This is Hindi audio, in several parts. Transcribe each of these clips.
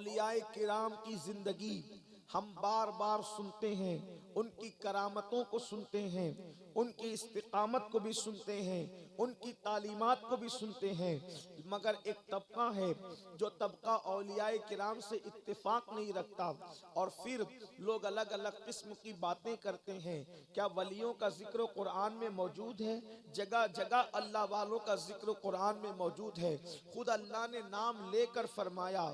औलियाए किराम की जिंदगी हम बार बार सुनते हैं, उनकी करामतों को सुनते हैं, उनकी इस्तिकामत को भी सुनते हैं, उनकी तालीमात को भी सुनते हैं, मगर एक तबका है जो तबका औलियाए किराम से इत्तेफाक नहीं रखता और फिर लोग अलग अलग किस्म की बातें करते हैं। क्या वलियों का जिक्र कुरान में मौजूद है? जगह जगह अल्लाह वालों का जिक्र कुरान में मौजूद है। खुद अल्लाह ने नाम लेकर फरमाया,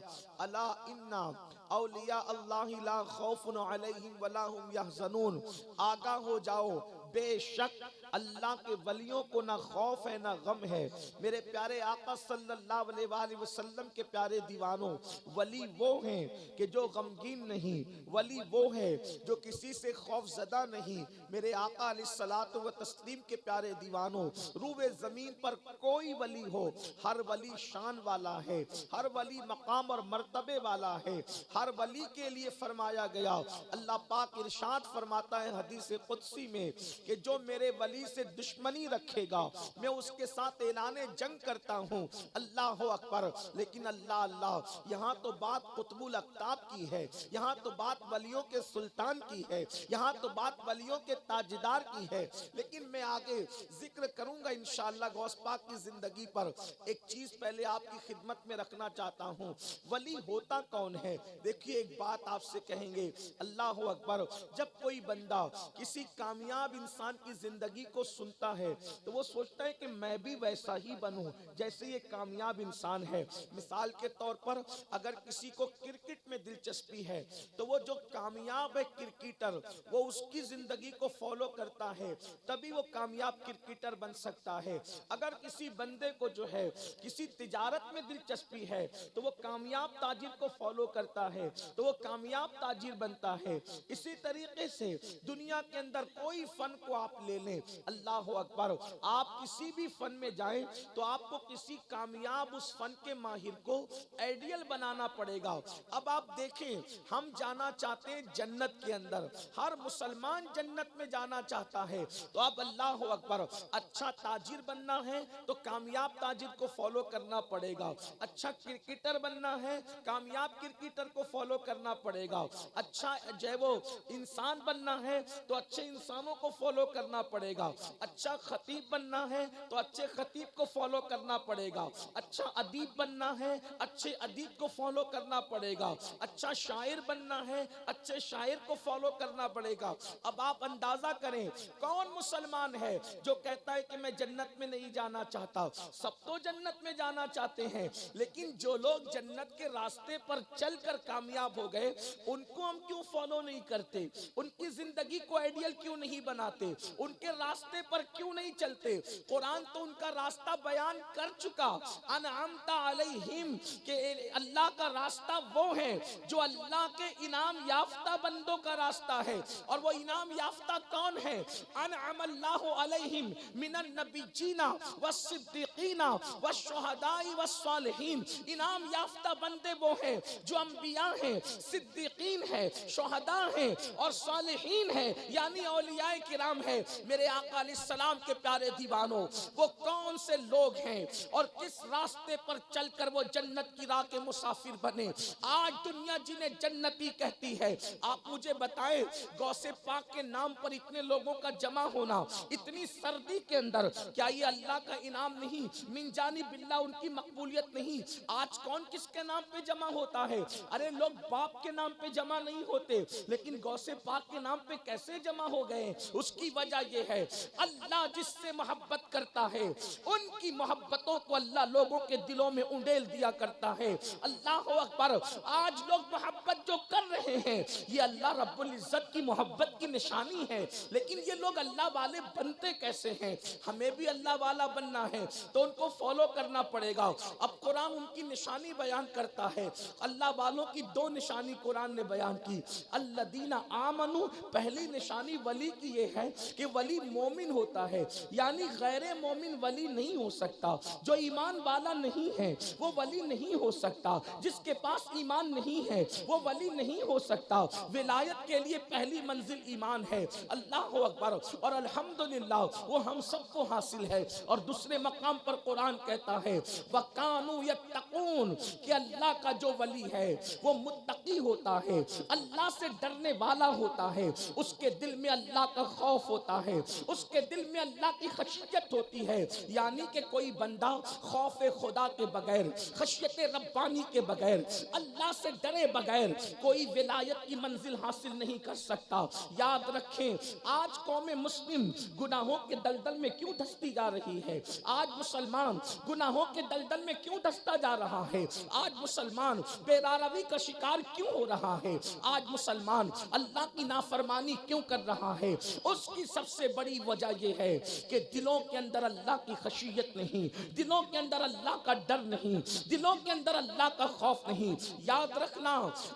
अला इन्ना औलिया अल्लाह ला खौफुन अलैहिम वला हुम यहज़नून, आगाह हो जाओ, बेशक अल्लाह के वलियों को ना खौफ है ना गम है। मेरे प्यारे आका सल्लल्लाहु अलैहि वसल्लम के प्यारे दीवानों, वली वो हैं कि जो गमगीन नहीं, वली वो है जो किसी से खौफजदा नहीं। मेरे आका अलैहिस्सलातु व तस्लीम के प्यारे दीवानों, रूबे जमीन पर कोई वली हो, हर वली शान वाला है, हर वली मकाम और मर्तबे वाला है। हर वली के लिए फरमाया गया, अल्लाह पाक इरशाद फरमाता है हदीस कुदसी में कि जो मेरे वली से दुश्मनी रखेगा मैं उसके साथ ऐलाने जंग करता हूँ। अल्लाह अकबर। लेकिन अल्लाह अल्लाह, यहाँ तो बात कुतुबुल अक्ताब की है, यहाँ तो बात वलियों के सुल्तान की है, यहाँ तो बात वलियों के ताजदार की है। लेकिन मैं आगे जिक्र करूंगा इंशाअल्लाह गौस पाक की जिंदगी पर। एक चीज पहले आपकी खिदमत में रखना चाहता हूँ, वली होता कौन है? देखिए एक बात आपसे कहेंगे, अल्लाह अकबर, जब कोई बंदा किसी कामयाब इंसान की जिंदगी को सुनता है तो वो सोचता है कि मैं भी वैसा ही बनूं जैसे ये कामयाब इंसान है। मिसाल के तौर पर अगर किसी को क्रिकेट में दिलचस्पी है तो वो जो कामयाब है क्रिकेटर, वो उसकी जिंदगी को फॉलो करता है, तभी वो कामयाब क्रिकेटर बन सकता है। अगर किसी बंदे को जो है किसी तिजारत में दिलचस्पी है तो वो कामयाब ताजिर को फॉलो करता है तो वो कामयाब ताजिर बनता है। इसी तरीके से दुनिया के अंदर कोई फन को आप ले लें, अल्लाह अकबर, आप किसी भी फन में जाएं तो आपको किसी कामयाब उस फन के माहिर को आइडियल बनाना पड़ेगा। अब आप देखें, हम जाना चाहते हैं जन्नत के अंदर, हर मुसलमान जन्नत में जाना चाहता है, तो अब अल्लाह अकबर, अच्छा ताजिर बनना है तो कामयाब ताजिर को फॉलो करना पड़ेगा। अच्छा क्रिकेटर बनना है, कामयाब क्रिकेटर को फॉलो करना पड़ेगा। अच्छा जो वो इंसान बनना है तो अच्छे इंसानों को फॉलो करना पड़ेगा। अच्छा खतीब बनना है तो अच्छे खतीब को फॉलो करना पड़ेगा। अच्छा अदीब बनना है, अच्छे अदीब को फॉलो करना पड़ेगा। अच्छा शायर बनना है, अच्छे शायर को फॉलो करना पड़ेगा। अब आप अंदाजा करें, कौन मुसलमान है जो कहता है कि मैं जन्नत में नहीं जाना चाहता? सब तो जन्नत में जाना चाहते हैं, लेकिन जो लोग जन्नत के रास्ते पर चलकर कामयाब हो गए उनको हम क्यों फॉलो नहीं करते? उनकी जिंदगी को आइडियल क्यों नहीं बनाते? उनके रास्ते पर क्यों नहीं चलते? कुरान तो उनका रास्ता बयान कर चुका, अनअमता अलैहिम, के अल्लाह का रास्ता वो है जो अल्लाह के इनाम याफ्ता बंदों का रास्ता है। और वो इनाम याफ्ता कौन है? अनअमल्लाहु अलैहिम मिनन नबिय्यीना वस्सिद्दीकीना वश्शुहदाई वस्सालिहीन। इनाम याफ्ता बंदे वो हैं जो अंबिया हैं, सिद्दीकीन हैं, शुहदा हैं और सालिहीन हैं, यानी औलियाए किराम है। मेरे आका अलैहिस्सलाम के प्यारे दीवानों, वो कौन से लोग हैं और किस रास्ते पर चलकर वो जन्नत की राह के मुसाफिर बने? आज दुनिया जिन्हें जन्नती कहती है, आप मुझे बताएं, गौसे पाक के नाम पर इतने लोगों का जमा होना इतनी सर्दी के अंदर, क्या ये अल्लाह का इनाम नहीं? मिन जानिबिल्लाह उनकी मकबूलियत नहीं? आज कौन किसके नाम पे जमा होता है? अरे लोग बाप के नाम पे जमा नहीं होते, लेकिन गौसे पाक के नाम पे कैसे जमा हो गए? उसकी वजह यह है, अल्लाह जिससे मोहब्बत करता है उनकी मोहब्बतों को अल्लाह लोगों के दिलों में उंडेल दिया करता है। अल्लाह अकबर। आज लोग मोहब्बत जो कर रहे हैं ये अल्लाह रब्बुल इज्जत की मोहब्बत की निशानी है, लेकिन ये लोग अल्लाह वाले बनते कैसे हैं? हमें भी अल्लाह वाला बनना है तो उनको फॉलो करना पड़ेगा। अब कुरान उनकी निशानी बयान करता है, अल्लाह वालों की दो निशानी कुरान ने बयान की। अल्लदीना आमनु, पहली निशानी वली की ये है कि वली मोमिन होता है, यानी गैर मोमिन वली नहीं हो सकता। जो ईमान वाला नहीं है वो वली नहीं हो सकता। जिसके पास ईमान नहीं है वो वली नहीं हो सकता। विलायत के लिए पहली मंजिल ईमान है। अल्लाह अकबर और अल्हम्दुलिल्लाह वो हम सबको हासिल है। और दूसरे मकाम पर कुरान कहता है वकानू यत्तकून, कि अल्लाह का जो वली है वो मुत्तकी होता है, अल्लाह से डरने वाला होता है। उसके दिल में अल्लाह का खौफ होता है, उसके दिल में अल्लाह की खशियत होती है। यानी कि कोई बंदा खौफ खुदा के बगैर, खशियत रब्बानी के बगैर, अल्लाह से डरे बगैर कोई विलायत की मंजिल हासिल नहीं कर सकता। याद रखें, आज कौम मुस्लिम गुनाहों के दलदल में क्यों धंसती जा रही है? आज मुसलमान गुनाहों के दलदल में क्यों धंसता जा रहा है? आज मुसलमान बेरारवी का शिकार क्यों हो रहा है? आज मुसलमान अल्लाह की नाफरमानी क्यों कर रहा है? उसकी सबसे बड़ी वजह यह है कि दिलों के अंदर अल्लाह की खशियत नहीं, दिलों के अंदर अल्लाह का डर नहीं, दिलों के अंदर अल्लाह का खौफ नहीं। याद रखना,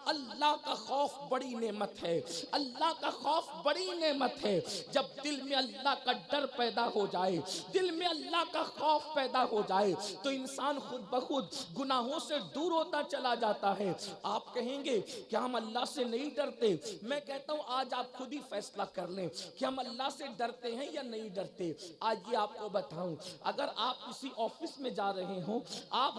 अल्लाह का खौफ बड़ी नेमत है, अल्लाह का खौफ बड़ी नेमत है। जब दिल में अल्लाह का डर पैदा हो जाए, दिल में अल्लाह का खौफ पैदा हो जाए, तो इंसान खुद ब खुद गुनाहों से दूर होता चला जाता है। आप कहेंगे कि हम अल्लाह से नहीं डरते। मैं कहता हूं आज आप खुद ही फैसला कर लें कि हम अल्लाह से डरते हैं या नहीं डरते। आज ये आपको बताऊं, अगर आप किसी ऑफिस में जा रहे हो,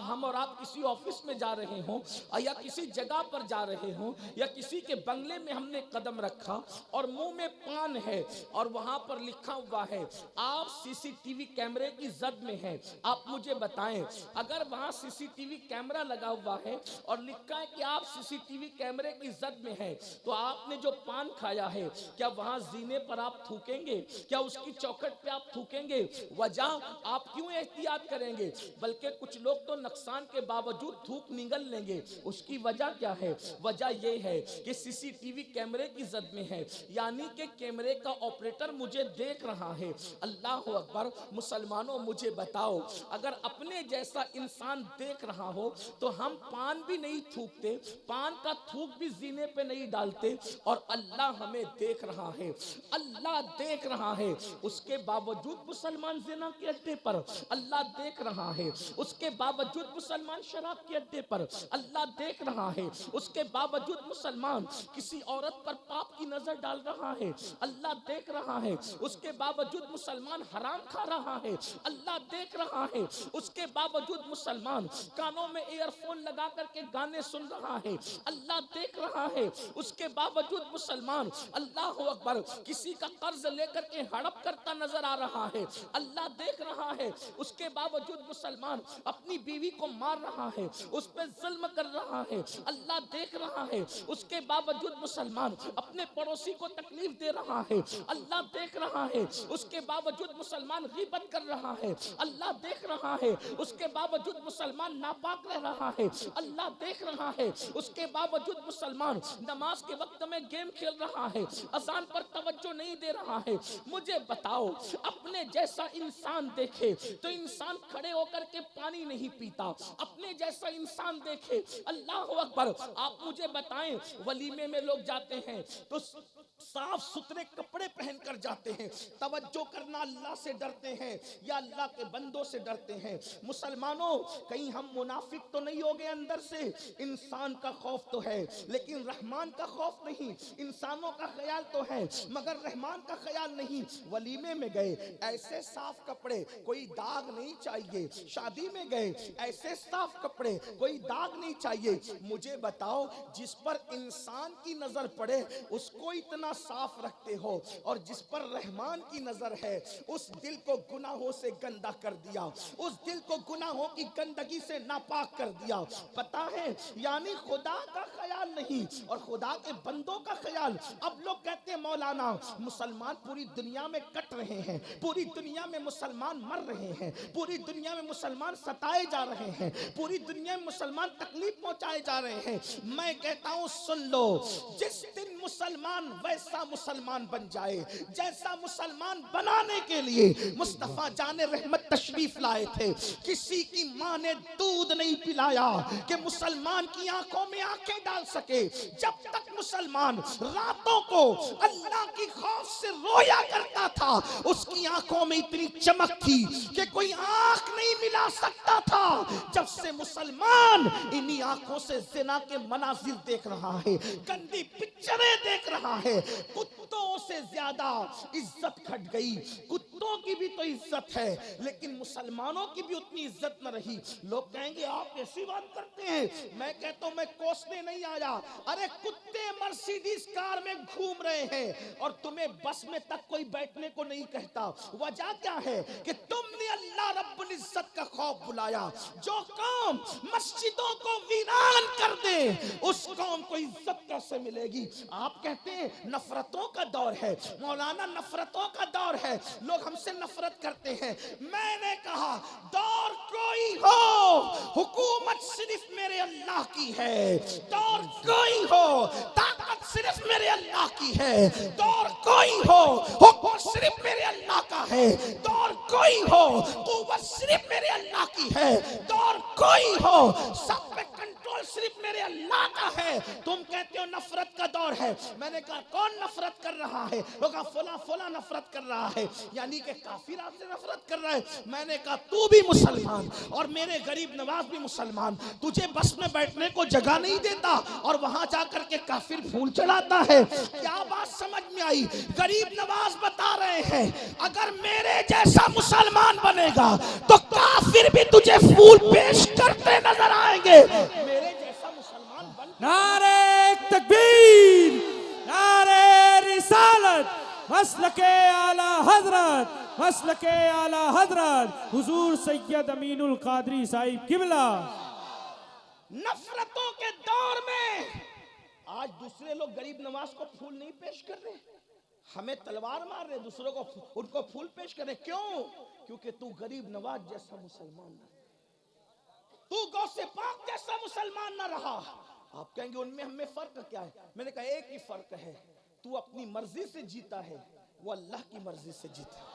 हम और आप किसी ऑफिस में जा रहे हो या किसी जगह पर जा रहे हो या किसी के बंगले में हमने कदम रखा और मुंह में पान है और वहां पर लिखा हुआ है आप सीसीटीवी कैमरे की जद में हैं, आप मुझे बताएं, अगर वहां सीसीटीवी कैमरा लगा हुआ है और लिखा है कि आप सीसीटीवी कैमरे की जद में हैं, तो आपने जो पान खाया है क्या वहां जीने पर आप थूकेंगे? क्या उसकी चौखट पे आप थूकेंगे? वजह आप क्यों एहतियात करेंगे? बल्कि कुछ लोग तो नुकसान के बावजूद थूक निगल लेंगे। उसकी वजह क्या है? वजह यह है कि सीसीटीवी कैमरे की जद में है, यानी कि कैमरे का ऑपरेटर मुझे देख रहा है। अल्लाह अकबर। मुसलमानों मुझे बताओ, अगर अपने जैसा इंसान देख रहा हो तो हम पान भी नहीं थूकते, पान का थूक भी जीने पे नहीं डालते, और अल्लाह हमें देख रहा है, अल्लाह देख रहा है। उसके बावजूद मुसलमान जिना के अड्डे पर, अल्लाह देख रहा है। उसके बावजूद मुसलमान शराब के अड्डे पर, अल्लाह देख रहा है। उसके बावजूद मुसलमान किसी औरत पर पाप की नजर डाल रहा है, अल्लाह देख रहा है। उसके बावजूद मुसलमान हराम खा रहा है, अल्लाह देख रहा है। उसके बावजूद मुसलमान कानों में ईयरफोन लगा करके गाने सुन रहा है, अल्लाह देख रहा है। उसके बावजूद मुसलमान अल्लाह अकबर किसी का कर्ज लेकर के हड़प करता नजर आ रहा है, अल्लाह देख रहा है। उसके बावजूद मुसलमान अपनी बीवी को मार रहा है, उस पर जुल्म कर रहा है, अल्लाह देख रहा है। उसके बावजूद मुसलमान अपने पड़ोसी को तकलीफ दे रहा है, अल्लाह देख रहा है। उसके बावजूद मुसलमान गीबत कर रहा है, अल्लाह देख रहा है। उसके बावजूद मुसलमान नापाक रह रहा है, अल्लाह देख रहा है। उसके बावजूद मुसलमान नमाज के वक्त में गेम खेल रहा है, अजान पर तवज्जो नहीं दे रहा है। मुझे बताओ, अपने जैसा इंसान देखे तो इंसान खड़े होकर के पानी नहीं पीता, अपने जैसा इंसान देखे, अल्लाह अकबर। आप मुझे बताएं, वलीमे में लोग जाते हैं तो साफ सुथरे कपड़े पहनकर जाते हैं, तवज्जो करना अल्लाह से डरते हैं या अल्लाह के बंदों से डरते हैं? मुसलमानों, कहीं हम मुनाफिक तो नहीं हो गए अंदर से? इंसान का खौफ तो है लेकिन रहमान का खौफ नहीं। इंसानों का ख्याल तो है मगर रहमान का ख्याल नहीं। वलीमे में गए ऐसे साफ कपड़े, कोई दाग नहीं चाहिए। शादी में गए ऐसे साफ कपड़े, कोई दाग नहीं चाहिए। मुझे बताओ, जिस पर इंसान की नजर पड़े उसको इतना साफ रखते हो, और जिस पर रहमान की नजर है उस दिल को गुनाहों से गंदा कर दिया, उस दिल को गुनाहों की गंदगी से नापाक कर दिया। पता है, यानी खुदा का ख्याल नहीं और खुदा के बंदों का ख्याल। अब लोग कहते हैं मौलाना, मुसलमान पूरी दुनिया में कट रहे हैं, पूरी दुनिया में मुसलमान मर रहे हैं, पूरी दुनिया में मुसलमान सताए जा रहे हैं, पूरी दुनिया में मुसलमान तकलीफ पहुंचाए जा रहे हैं। मैं कहता हूं, सुन लो, जिस दिन मुसलमान वैसा मुसलमान बन जाए जैसा मुसलमान बनाने के लिए मुस्तफा जाने रहमत तशरीफ लाए थे। किसी की मां ने दूध नहीं पिलाया कि मुसलमान की आंखों में आंखें डाल सके। जब तक मुसलमान रातों को अल्लाह की खौफ से रोया करते देखता था उसकी आंखों में इतनी चमक थी कि कोई आंख नहीं मिला सकता था। जब से मुसलमान इन्हीं आंखों से जिना के मनाजिर देख रहा है, गंदी पिक्चरें देख रहा है, कुत्तों से ज्यादा इज्जत घट गई। कुत्तों की भी तो इज्जत है लेकिन मुसलमानों की भी उतनी इज्जत न रही। लोग कहेंगे आप ऐसी बात करते हैं, मैं कहता हूं मैं कोसने नहीं आया। अरे कुत्ते मर्सिडीज कार में घूम रहे हैं और तुम्हें बस में तक कोई बैठने को नहीं कहता। वजह क्या है कि तुमने अल्लाह रब्बुल इज्जत का खौफ बुलाया। जो कौम मस्जिदों को वीरान कर दे उस कौम को इज्जत कैसे मिलेगी? आप कहते हैं नफरतों का दौर है, मौलाना नफरतों का दौर है, लोग हमसे नफरत करते हैं। मैंने कहा दौर कोई हो, हुकूमत सिर्फ मेरे अल्लाह की है। दौर कोई हो, ताकत सिर्फ मेरे अल्लाह की है। दौर कोई हो, हुकूमत सिर्फ मेरे अल्लाह का है। दौर कोई हो, कुव्वत सिर्फ मेरे अल्लाह की है। दौर कोई हो, सब पे कंट्रोल सिर्फ मेरे अल्लाह का है। तुम कहते हो नफरत का दौर है। मैंने कहा कौन नफरत कर रहा है? लोग फला फला नफरत कर रहा है, यानी कि काफिर आपसे नफरत कर रहा है। मैंने कहा तू भी मुसलमान और मेरे गरीब नवाज भी मुसलमान, तुझे बस में बैठने को जगह नहीं देता और वहां जाकर के काफिर फूल चढ़ाता है। क्या बात समझ में आई? गरीब नवाज बता रहे हैं अगर मेरे जैसा मुसलमान बनेगा तो काफिर भी तुझे फूल पेश करते नजर आएंगे। मेरे जैसा मुसलमान बन। नारे तकबीर, नारे रिसालत, मसलके आला हजरत, मसलके आला हजरत हुजूर सैयद अमीनुल कादरी साहिब किबला। नफरतों के दौर में आज दूसरे लोग गरीब नवाज को फूल नहीं पेश कर रहे, हमें तलवार मार रहे, दूसरों को उनको फूल पेश कर रहे। क्यों? क्योंकि तू गरीब नवाज जैसा मुसलमान न, तू गौसे पाक जैसा मुसलमान न रहा। आप कहेंगे उनमें हमें फर्क क्या है? मैंने कहा एक ही फर्क है, तू अपनी मर्जी से जीता है, वो अल्लाह की मर्जी से जीता है।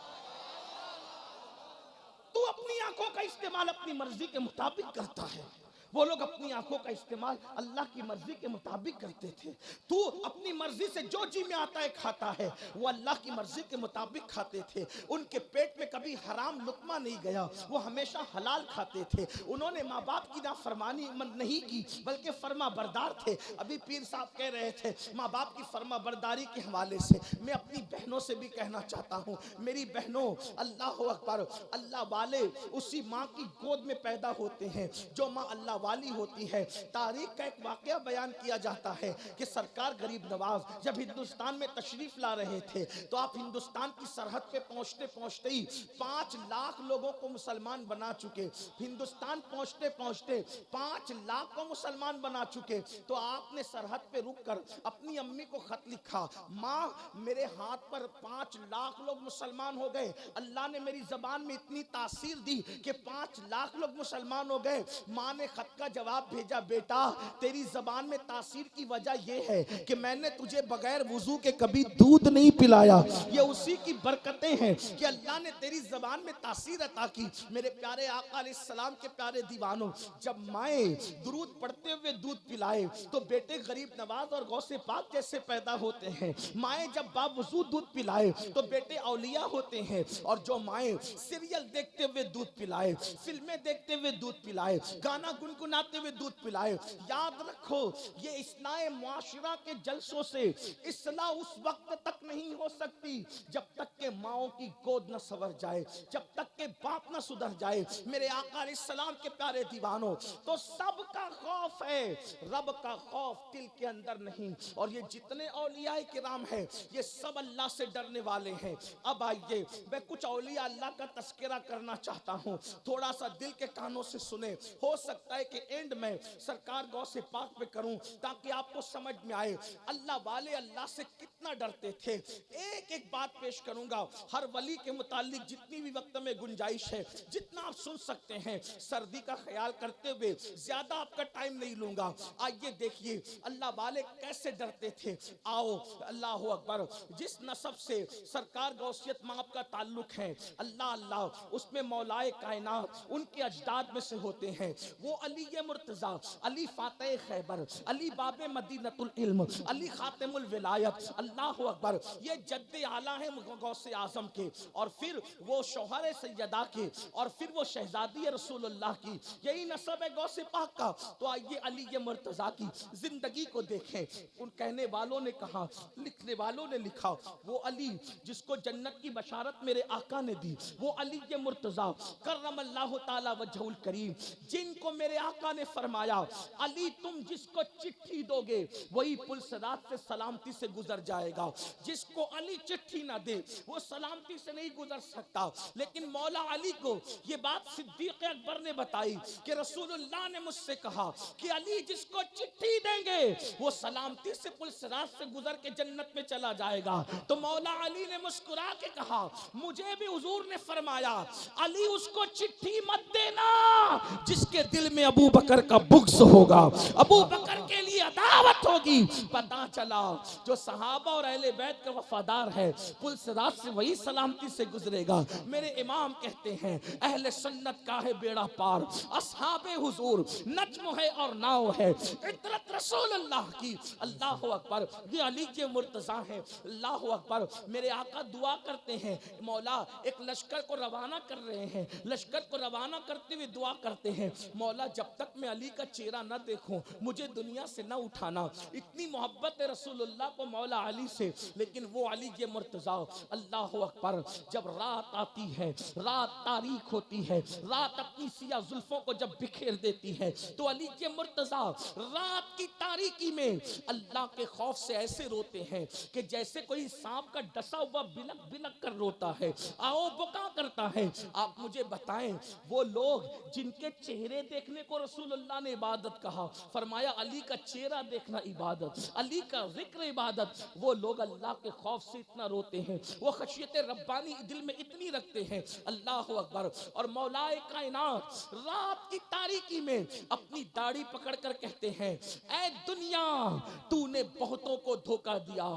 तू अपनी आंखों का इस्तेमाल अपनी मर्जी के मुताबिक करता है, वो लोग अपनी आंखों का इस्तेमाल अल्लाह की मर्जी के मुताबिक करते थे। तू अपनी मर्जी से जो जी में आता है खाता है, वो अल्लाह की मर्जी के मुताबिक खाते थे। उनके पेट में कभी हराम लुकमा नहीं गया, वो हमेशा हलाल खाते थे। उन्होंने माँ बाप की नाफरमानी नहीं की बल्कि फर्मा बरदार थे। अभी पीर साहब कह रहे थे माँ बाप की फर्मा बरदारी के हवाले से मैं अपनी बहनों से भी कहना चाहता हूँ, मेरी बहनों अल्लाह अकबर, अल्लाह वाले उसी माँ की गोद में पैदा होते हैं जो माँ अल्लाह वाली होती है। तारीख का एक वाकया बयान किया जाता है कि सरकार गरीब नवाज जब हिंदुस्तान में तशरीफ ला रहे थे तो आप हिंदुस्तान की सरहद पे पहुंचते पहुंचते ही 5 लाख लोगों को मुसलमान बना चुके। हिंदुस्तान पहुंचते पहुंचते 5 लाख को मुसलमान बना चुके तो आपने सरहद पे रुक कर अपनी अम्मी को खत लिखा, माँ मेरे हाथ पर 5 लाख लोग मुसलमान हो गए, अल्लाह ने मेरी जबान में इतनी तासीर दी कि 5 लाख लोग मुसलमान हो गए। माँ ने खत का जवाब भेजा, बेटा तेरी जबान में तासीर की वजह यह है कि मैंने तुझे बगैर वुजू के कभी दूध नहीं पिलाया। ये उसी की बरकतें हैं कि अल्लाह ने तेरी जबान में तासीर अता की। मेरे प्यारे आका अलैहिस्सलाम के प्यारे दीवानों, जब माए दुरूद पढ़ते हुए दूध पिलाए तो बेटे गरीब नवाज और गौसे पाक जैसे पैदा होते हैं। माए जब बावजूद दूध पिलाए तो बेटे औलिया होते हैं। और जो माए सीरियल देखते हुए दूध पिलाए, फिल्में देखते हुए दूध पिलाए, गाना गुनगुनाते हुए दूध पिलाए, याद रखो ये इस्लाह मुआशरा के जलसों से इस्लाह उस वक्त तक नहीं हो सकती जब तक के माओ की गोद न सवर जाए, जब तक के बाप न सुधर जाए। मेरे आका अलैहिस्सलाम के प्यारे दीवानों, तो सबका खौफ है, रब का खौफ दिल के अंदर नहीं। और ये जितने औलिया किराम हैं ये सब अल्लाह से डरने वाले हैं। अब आइए मैं कुछ औलिया अल्लाह का तस्करा करना चाहता हूँ, थोड़ा सा दिल के कानों से सुने। हो सकता है कि एंड में सरकार गौसे पाक पे करूं ताकि आपको समझ में आए अल्लाह वाले अल्लाह से कितना डरते थे। एक एक बात पेश करूंगा हर वली के मुतालिक, जितनी भी वक्त में गुंजाइश है, जितना आप सुन सकते हैं। सर्दी का ख्याल करते हुए ज्यादा आपका टाइम नहीं लूंगा। आइए देखिए अल्लाह वाले कैसे डरते थे। आओ अल्लाह अकबर, जिस नसब से सरकार गौसियत माप का ताल्लुक है, अल्लाह अल्लाह उसमें मौलाए कायनात उनके अजदाद में से होते हैं। वो अली मुर्तजा, अली फातेह खैबर, अली बाबे मदीनतुल इल्म, अली खातिमुल विलायत, अल्लाह अकबर। ये जद्दे आला है गौसे आजम के, और फिर वो शौहर सैयदा के, और फिर वो शहजादी रसूलुल्लाह की, यही नस्ब है गौसे पाक का। तो आइए अली ये मुर्तजा की जिंदगी को देखें। उन कहने वालों ने कहा, लिखने वालों ने लिखा, वो अली जिसको जन्नत की बशारत मेरे आका ने दी, वो अली ये मुर्तजा करमल्लाहु ताला वजहुल करीम, जिनको मेरे आका ने फरमाया अली तुम जिसको चिट्ठी दोगे वही पुल सदात से सलामती से गुजर जाएगा, जिसको अली चिट्ठी ना दे वो सलामती से नहीं गुजर सकता। लेकिन मौला अली को ये बात सिद्दीक अकबर ने बताई कि रसूलुल्लाह ने मुझसे कहा कि अली जिसको चिट्ठी देंगे वो सलामती से पुल सदात से गुजर के जन्नत में चला जाएगा। तो मौला अली ने मुस्कुरा के कहा, मुझे भी हुजूर ने फरमाया अली उसको चिट्ठी मत देना जिसके दिल में अबू बकर का बुग़्ज़ होगा, अबू बकर के लिए अदावत होगी। पता चला जो सहाबा और अहले बैत का वफादार है पुल सिरात से वही सलामती से गुजरेगा। मेरे इमाम कहते हैं अहले सुन्नत का है बेड़ा पार, असहाबे हुजूर नज्म है और नाव है, इतरत रसूलुल्लाह की। अल्लाह अकबर, ये अली के मुर्तज़ा है। अल्लाह अकबर। मेरे आका दुआ करते हैं, मौला एक लश्कर को रवाना कर रहे हैं, लश्कर को रवाना करते हुए दुआ करते हैं, मौला जब तक मैं अली का चेहरा न देखूं मुझे दुनिया से न उठाना। इतनी मोहब्बत है रसूलुल्लाह को मौला अली से। लेकिन वो अली ये मुर्तज़ा, अल्लाह अकबर, जब रात आती है, रात तारीख होती है, रात अपनी सिया जुल्फों को जब बिखेर देती है, तो अली के मुर्तज़ा रात की तारीकी में अल्लाह के खौफ से ऐसे रोते हैं कि जैसे कोई सांप का डसा हुआ बिलक बिलक कर रोता है, आओ बुका करता है। आप मुझे बताएं वो लोग जिनके चेहरे देखने को रसूलुल्लाह ने इबादत कहा, फरमाया अली का चेहरा देखना इबादत, अली का जिक्र इबादत, वो लोग अल्लाह के खौफ से इतना रोते हैं, वो खशियत रब्बानी दिल में इतनी रखते हैं। अल्लाह अकबर। और मौलाए कायनात रात की तारीकी में अपनी दाढ़ी पकड़ कर कहते हैं, ऐ दुनिया तूने बहुतों को धोखा दिया,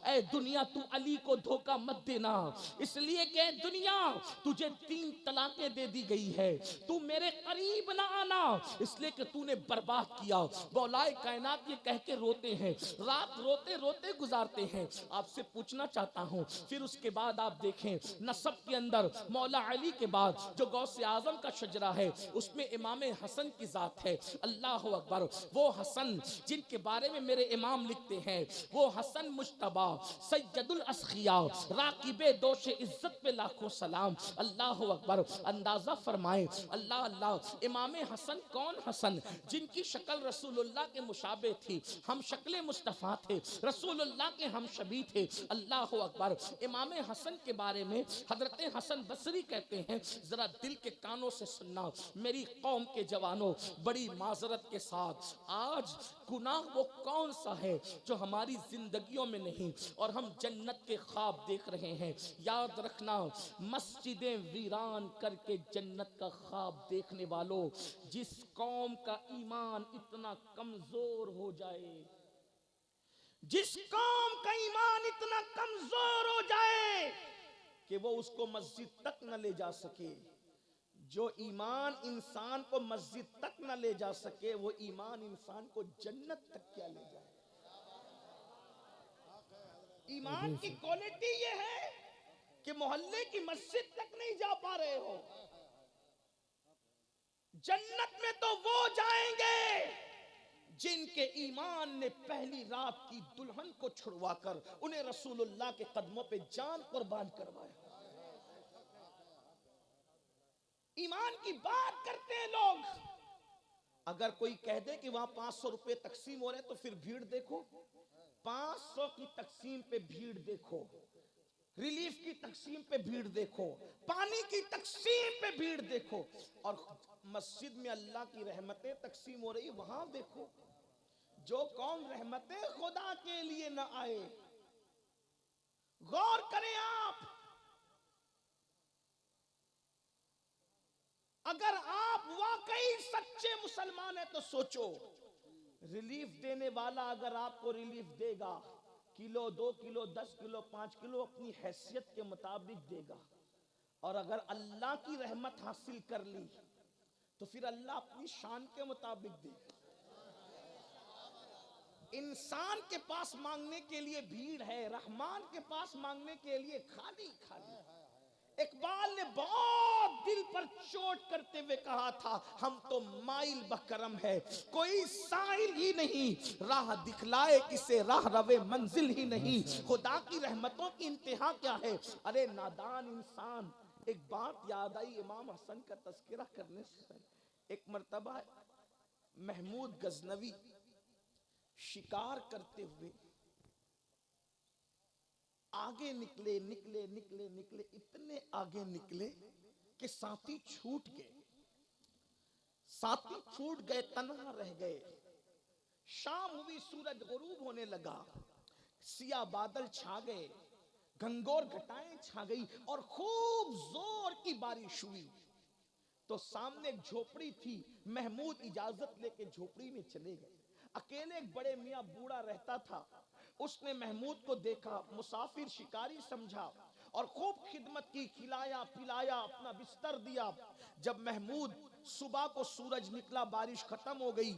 ऐ दुनिया तू अली को धोखा मत देना, इसलिए कि दुनिया तुझे 3 तलाकें दे दी गई है, तू मेरे करीब ना आना इसलिए कि तूने बर्बाद किया। मौलाए कायनात ये कह के रोते हैं, रात रोते रोते गुजारते हैं। आपसे पूछना चाहता हूँ, फिर उसके बाद आप देखें नसब के अंदर मौला अली के बाद जो गौसे आजम का शजरा है उसमें इमाम हसन की जात है। अल्लाह अकबर। वो हसन जिनके बारे में मेरे इमाम लिखते हैं, वो हसन मुश्तबा सैयदुल अस्खिया राकिबे दोषे इज्जत पे लाखों सलाम। अल्लाह अकबर। अंदाजा फरमाए, अल्लाह अल्लाह। इमाम हसन कौन हसन? जिनकी शक्ल रसूलुल्लाह के मुशाबे थी, हम शक्ल मुस्तफ़ा थे, रसूलुल्लाह के हम शबी थे। अल्लाह अकबर। इमाम हसन के बारे में हजरत हसन बसरी कहते हैं, जरा दिल के कानों से सुनना मेरी कौम के जवानों, बड़ी माजरत के साथ, आज गुनाह वो कौन सा है जो हमारी जिंदगियों में नहीं और हम जन्नत के ख्वाब देख रहे हैं। याद रखना, मस्जिदें वीरान करके जन्नत का ख्वाब देखने वालों, जिस कौम का ईमान इतना कमजोर हो जाए, जिस कौम का ईमान इतना कमजोर हो जाए कि वो उसको मस्जिद तक न ले जा सके, जो ईमान इंसान को मस्जिद तक न ले जा सके वो ईमान इंसान को जन्नत तक क्या ले जाए। ईमान की क्वालिटी ये है कि मोहल्ले की मस्जिद तक नहीं जा पा रहे हो, जन्नत में तो वो जाएंगे जिनके ईमान ने पहली रात की दुल्हन को छुड़वाकर उन्हें रसूलुल्लाह के कदमों पे जान कुर्बान करवाया। ईमान की बात करते हैं लोग, अगर कोई कह दे कि वहां 500 रुपए तकसीम हो रहे तो फिर भीड़ देखो, 500 की तकसीम पे भीड़ देखो, रिलीफ की तकसीम पे भीड़ देखो, पानी की तकसीम पे भीड़ देखो, और मस्जिद में अल्लाह की रहमतें तकसीम हो रही वहां देखो। जो कौम रहमतें खुदा के लिए न आए, गौर करें आप, अगर आप वाकई सच्चे मुसलमान हैं तो सोचो, रिलीफ देने वाला अगर आपको रिलीफ देगा, किलो 2 किलो 10 किलो 5 किलो अपनी हैसियत के मुताबिक देगा, और अगर अल्लाह की रहमत हासिल कर ली तो फिर अल्लाह अपनी शान के मुताबिक देगा। इंसान के पास मांगने के लिए भीड़ है, रहमान के पास मांगने के लिए खाली खाली। इकबाल ने बहुत दिल पर चोट करते हुए कहा था, हम तो माइल बकरम है, कोई साइल ही नहीं, राह दिखलाए किसे राह रवे मंजिल ही नहीं। खुदा की रहमतों की इंतहा क्या है, अरे नादान इंसान। एक बात याद आई इमाम हसन का तस्करा करने से, एक मर्तबा महमूद गजनवी शिकार करते हुए आगे निकले निकले निकले निकले, इतने आगे निकले कि साथी छूट गए, साथी छूट गए, तन्हा रह गए। शाम हुई, सूरज गुरूब होने लगा, सिया बादल छा गए, घंघोर घटाएं छा गई और खूब जोर की बारिश हुई। तो सामने एक झोपड़ी थी, महमूद इजाजत लेके झोपड़ी में चले गए। अकेले एक बड़े मियाँ बूढ़ा रहता था, उसने महमूद को देखा, मुसाफिर शिकारी समझा और खूब खिदमत की, खिलाया पिलाया, अपना बिस्तर दिया। जब महमूद सुबह को सूरज निकला, बारिश खत्म हो गई,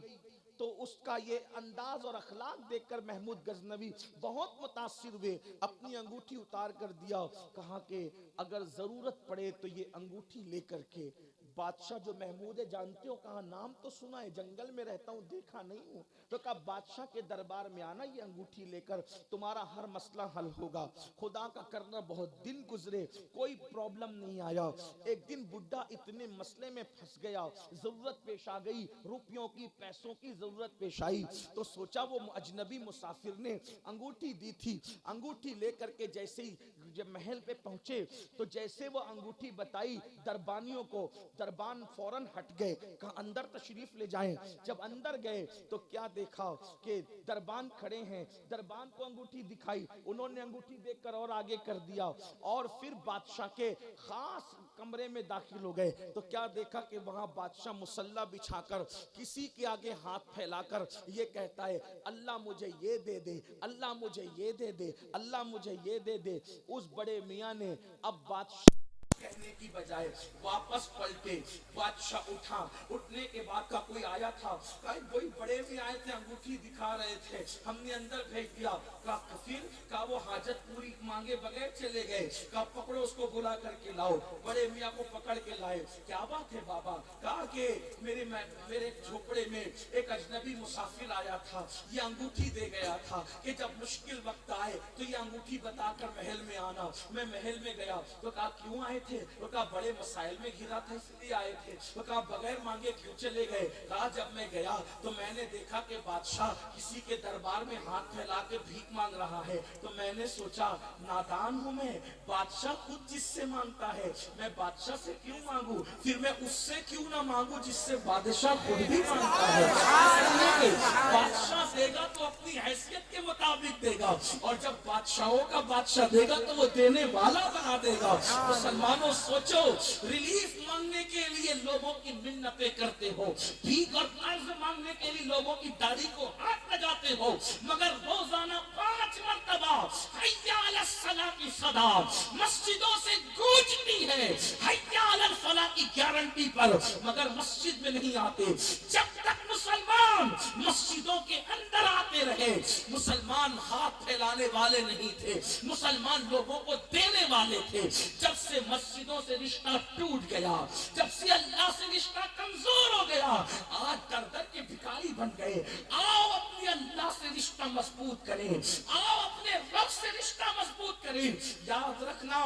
तो उसका ये अंदाज और अखलाक देखकर महमूद गजनवी बहुत मुतासिर हुए, अपनी अंगूठी उतार कर दिया, कहा कि अगर जरूरत पड़े तो ये अंगूठी लेकर के बादशाह जो महमूद है, जानते हो कहा, नाम तो सुना है, जंगल में रहता हूँ, देखा नहीं हूँ, तो कहा बादशाह के दरबार में आना, ये अंगूठी लेकर तुम्हारा हर मसला हल होगा। खुदा का करना बहुत दिन गुजरे, कोई प्रॉब्लम नहीं आया। एक दिन बुढ़ा इतने मसले में फंस गया, जरूरत पेश आ गई, रुपयों की पैसों की जरूरत पेश आई, तो सोचा वो अजनबी मुसाफिर ने अंगूठी दी थी, अंगूठी लेकर के जैसे ही जब महल पे पहुंचे, तो जैसे वो अंगूठी बताई दरबानियों को, दरबान फौरन हट गए, कहा अंदर तशरीफ ले जाएं। जब अंदर गए तो क्या देखा कि दरबान खड़े हैं, दरबान को अंगूठी दिखाई, उन्होंने अंगूठी देखकर और आगे कर दिया और फिर बादशाह के खास कमरे में दाखिल हो गए। तो क्या देखा कि वहां बादशाह मुसल्ला बिछाकर किसी के आगे हाथ फैलाकर ये कहता है, अल्लाह मुझे ये दे दे, अल्लाह मुझे ये दे दे, अल्लाह मुझे ये दे दे। उस बड़े मियाँ ने अब बादशाह कहने की बजाय वापस पलटे, बादशाह उठा, उठने के बाद का कोई आया था, कोई बड़े भी आए थे, अंगूठी दिखा रहे थे, हमने अंदर भेज दिया, कहा कफील का वो हाजत पूरी मांगे बगैर चले गए, कहा पकड़ो उसको बुला करके लाओ। बड़े मियाँ को पकड़ के लाए, क्या बात है बाबा, कहा कि मेरे झोपड़े में एक अजनबी मुसाफिर आया था, ये अंगूठी दे गया था कि जब मुश्किल वक्त आए तो ये अंगूठी बताकर महल में आना। मैं महल में गया तो कहा क्यों आए थे, वो कहा बड़े मसाइल में घिरा था इसलिए आए थे। वो कहा बगैर मांगे क्यों चले गए, कहा जब मैं गया तो मैंने देखा कि बादशाह किसी के दरबार में हाथ फैला के भीख मांग रहा है, तो मैंने सोचा नादान हूं मैं, बादशाह खुद जिससे मांगता है मैं बादशाह से क्यों मांगू, फिर मैं उससे क्यों ना मांगू जिससे बादशाह खुद भी मांगता है। बादशाह देगा तो अपनी हैसियत के मुताबिक देगा, और जब बादशाहों का बादशाह देगा तो वो देने वाला बना देगा। मुसलमानों सोचो, रिलीफ मांगने के लिए लोगों की मिन्नतें करते हो, भीख और कर्ज मांगने के लिए लोगों की दाढ़ी को हाथ लगाते हो, मगर रोजाना 5 मरतबा हय्या अला सलाह की सदा मस्जिदों से गूंजती है, हय्या अला फलाह की गारंटी पर, मगर मस्जिद में नहीं आते। जब तक मुसलमान मस्जिदों के अंदर आते रहे, मुसलमान हाथ फैलाने वाले नहीं थे, मुसलमान लोगों को देने वाले थे। जब से मस्जिदों से रिश्ता टूट गया, जब से अल्लाह से रिश्ता कमजोर हो गया, आज दर दर के भिखारी बन गए। आओ अपने अल्लाह से रिश्ता मजबूत करें, आओ अपने रब से रिश्ता मजबूत करें। याद रखना,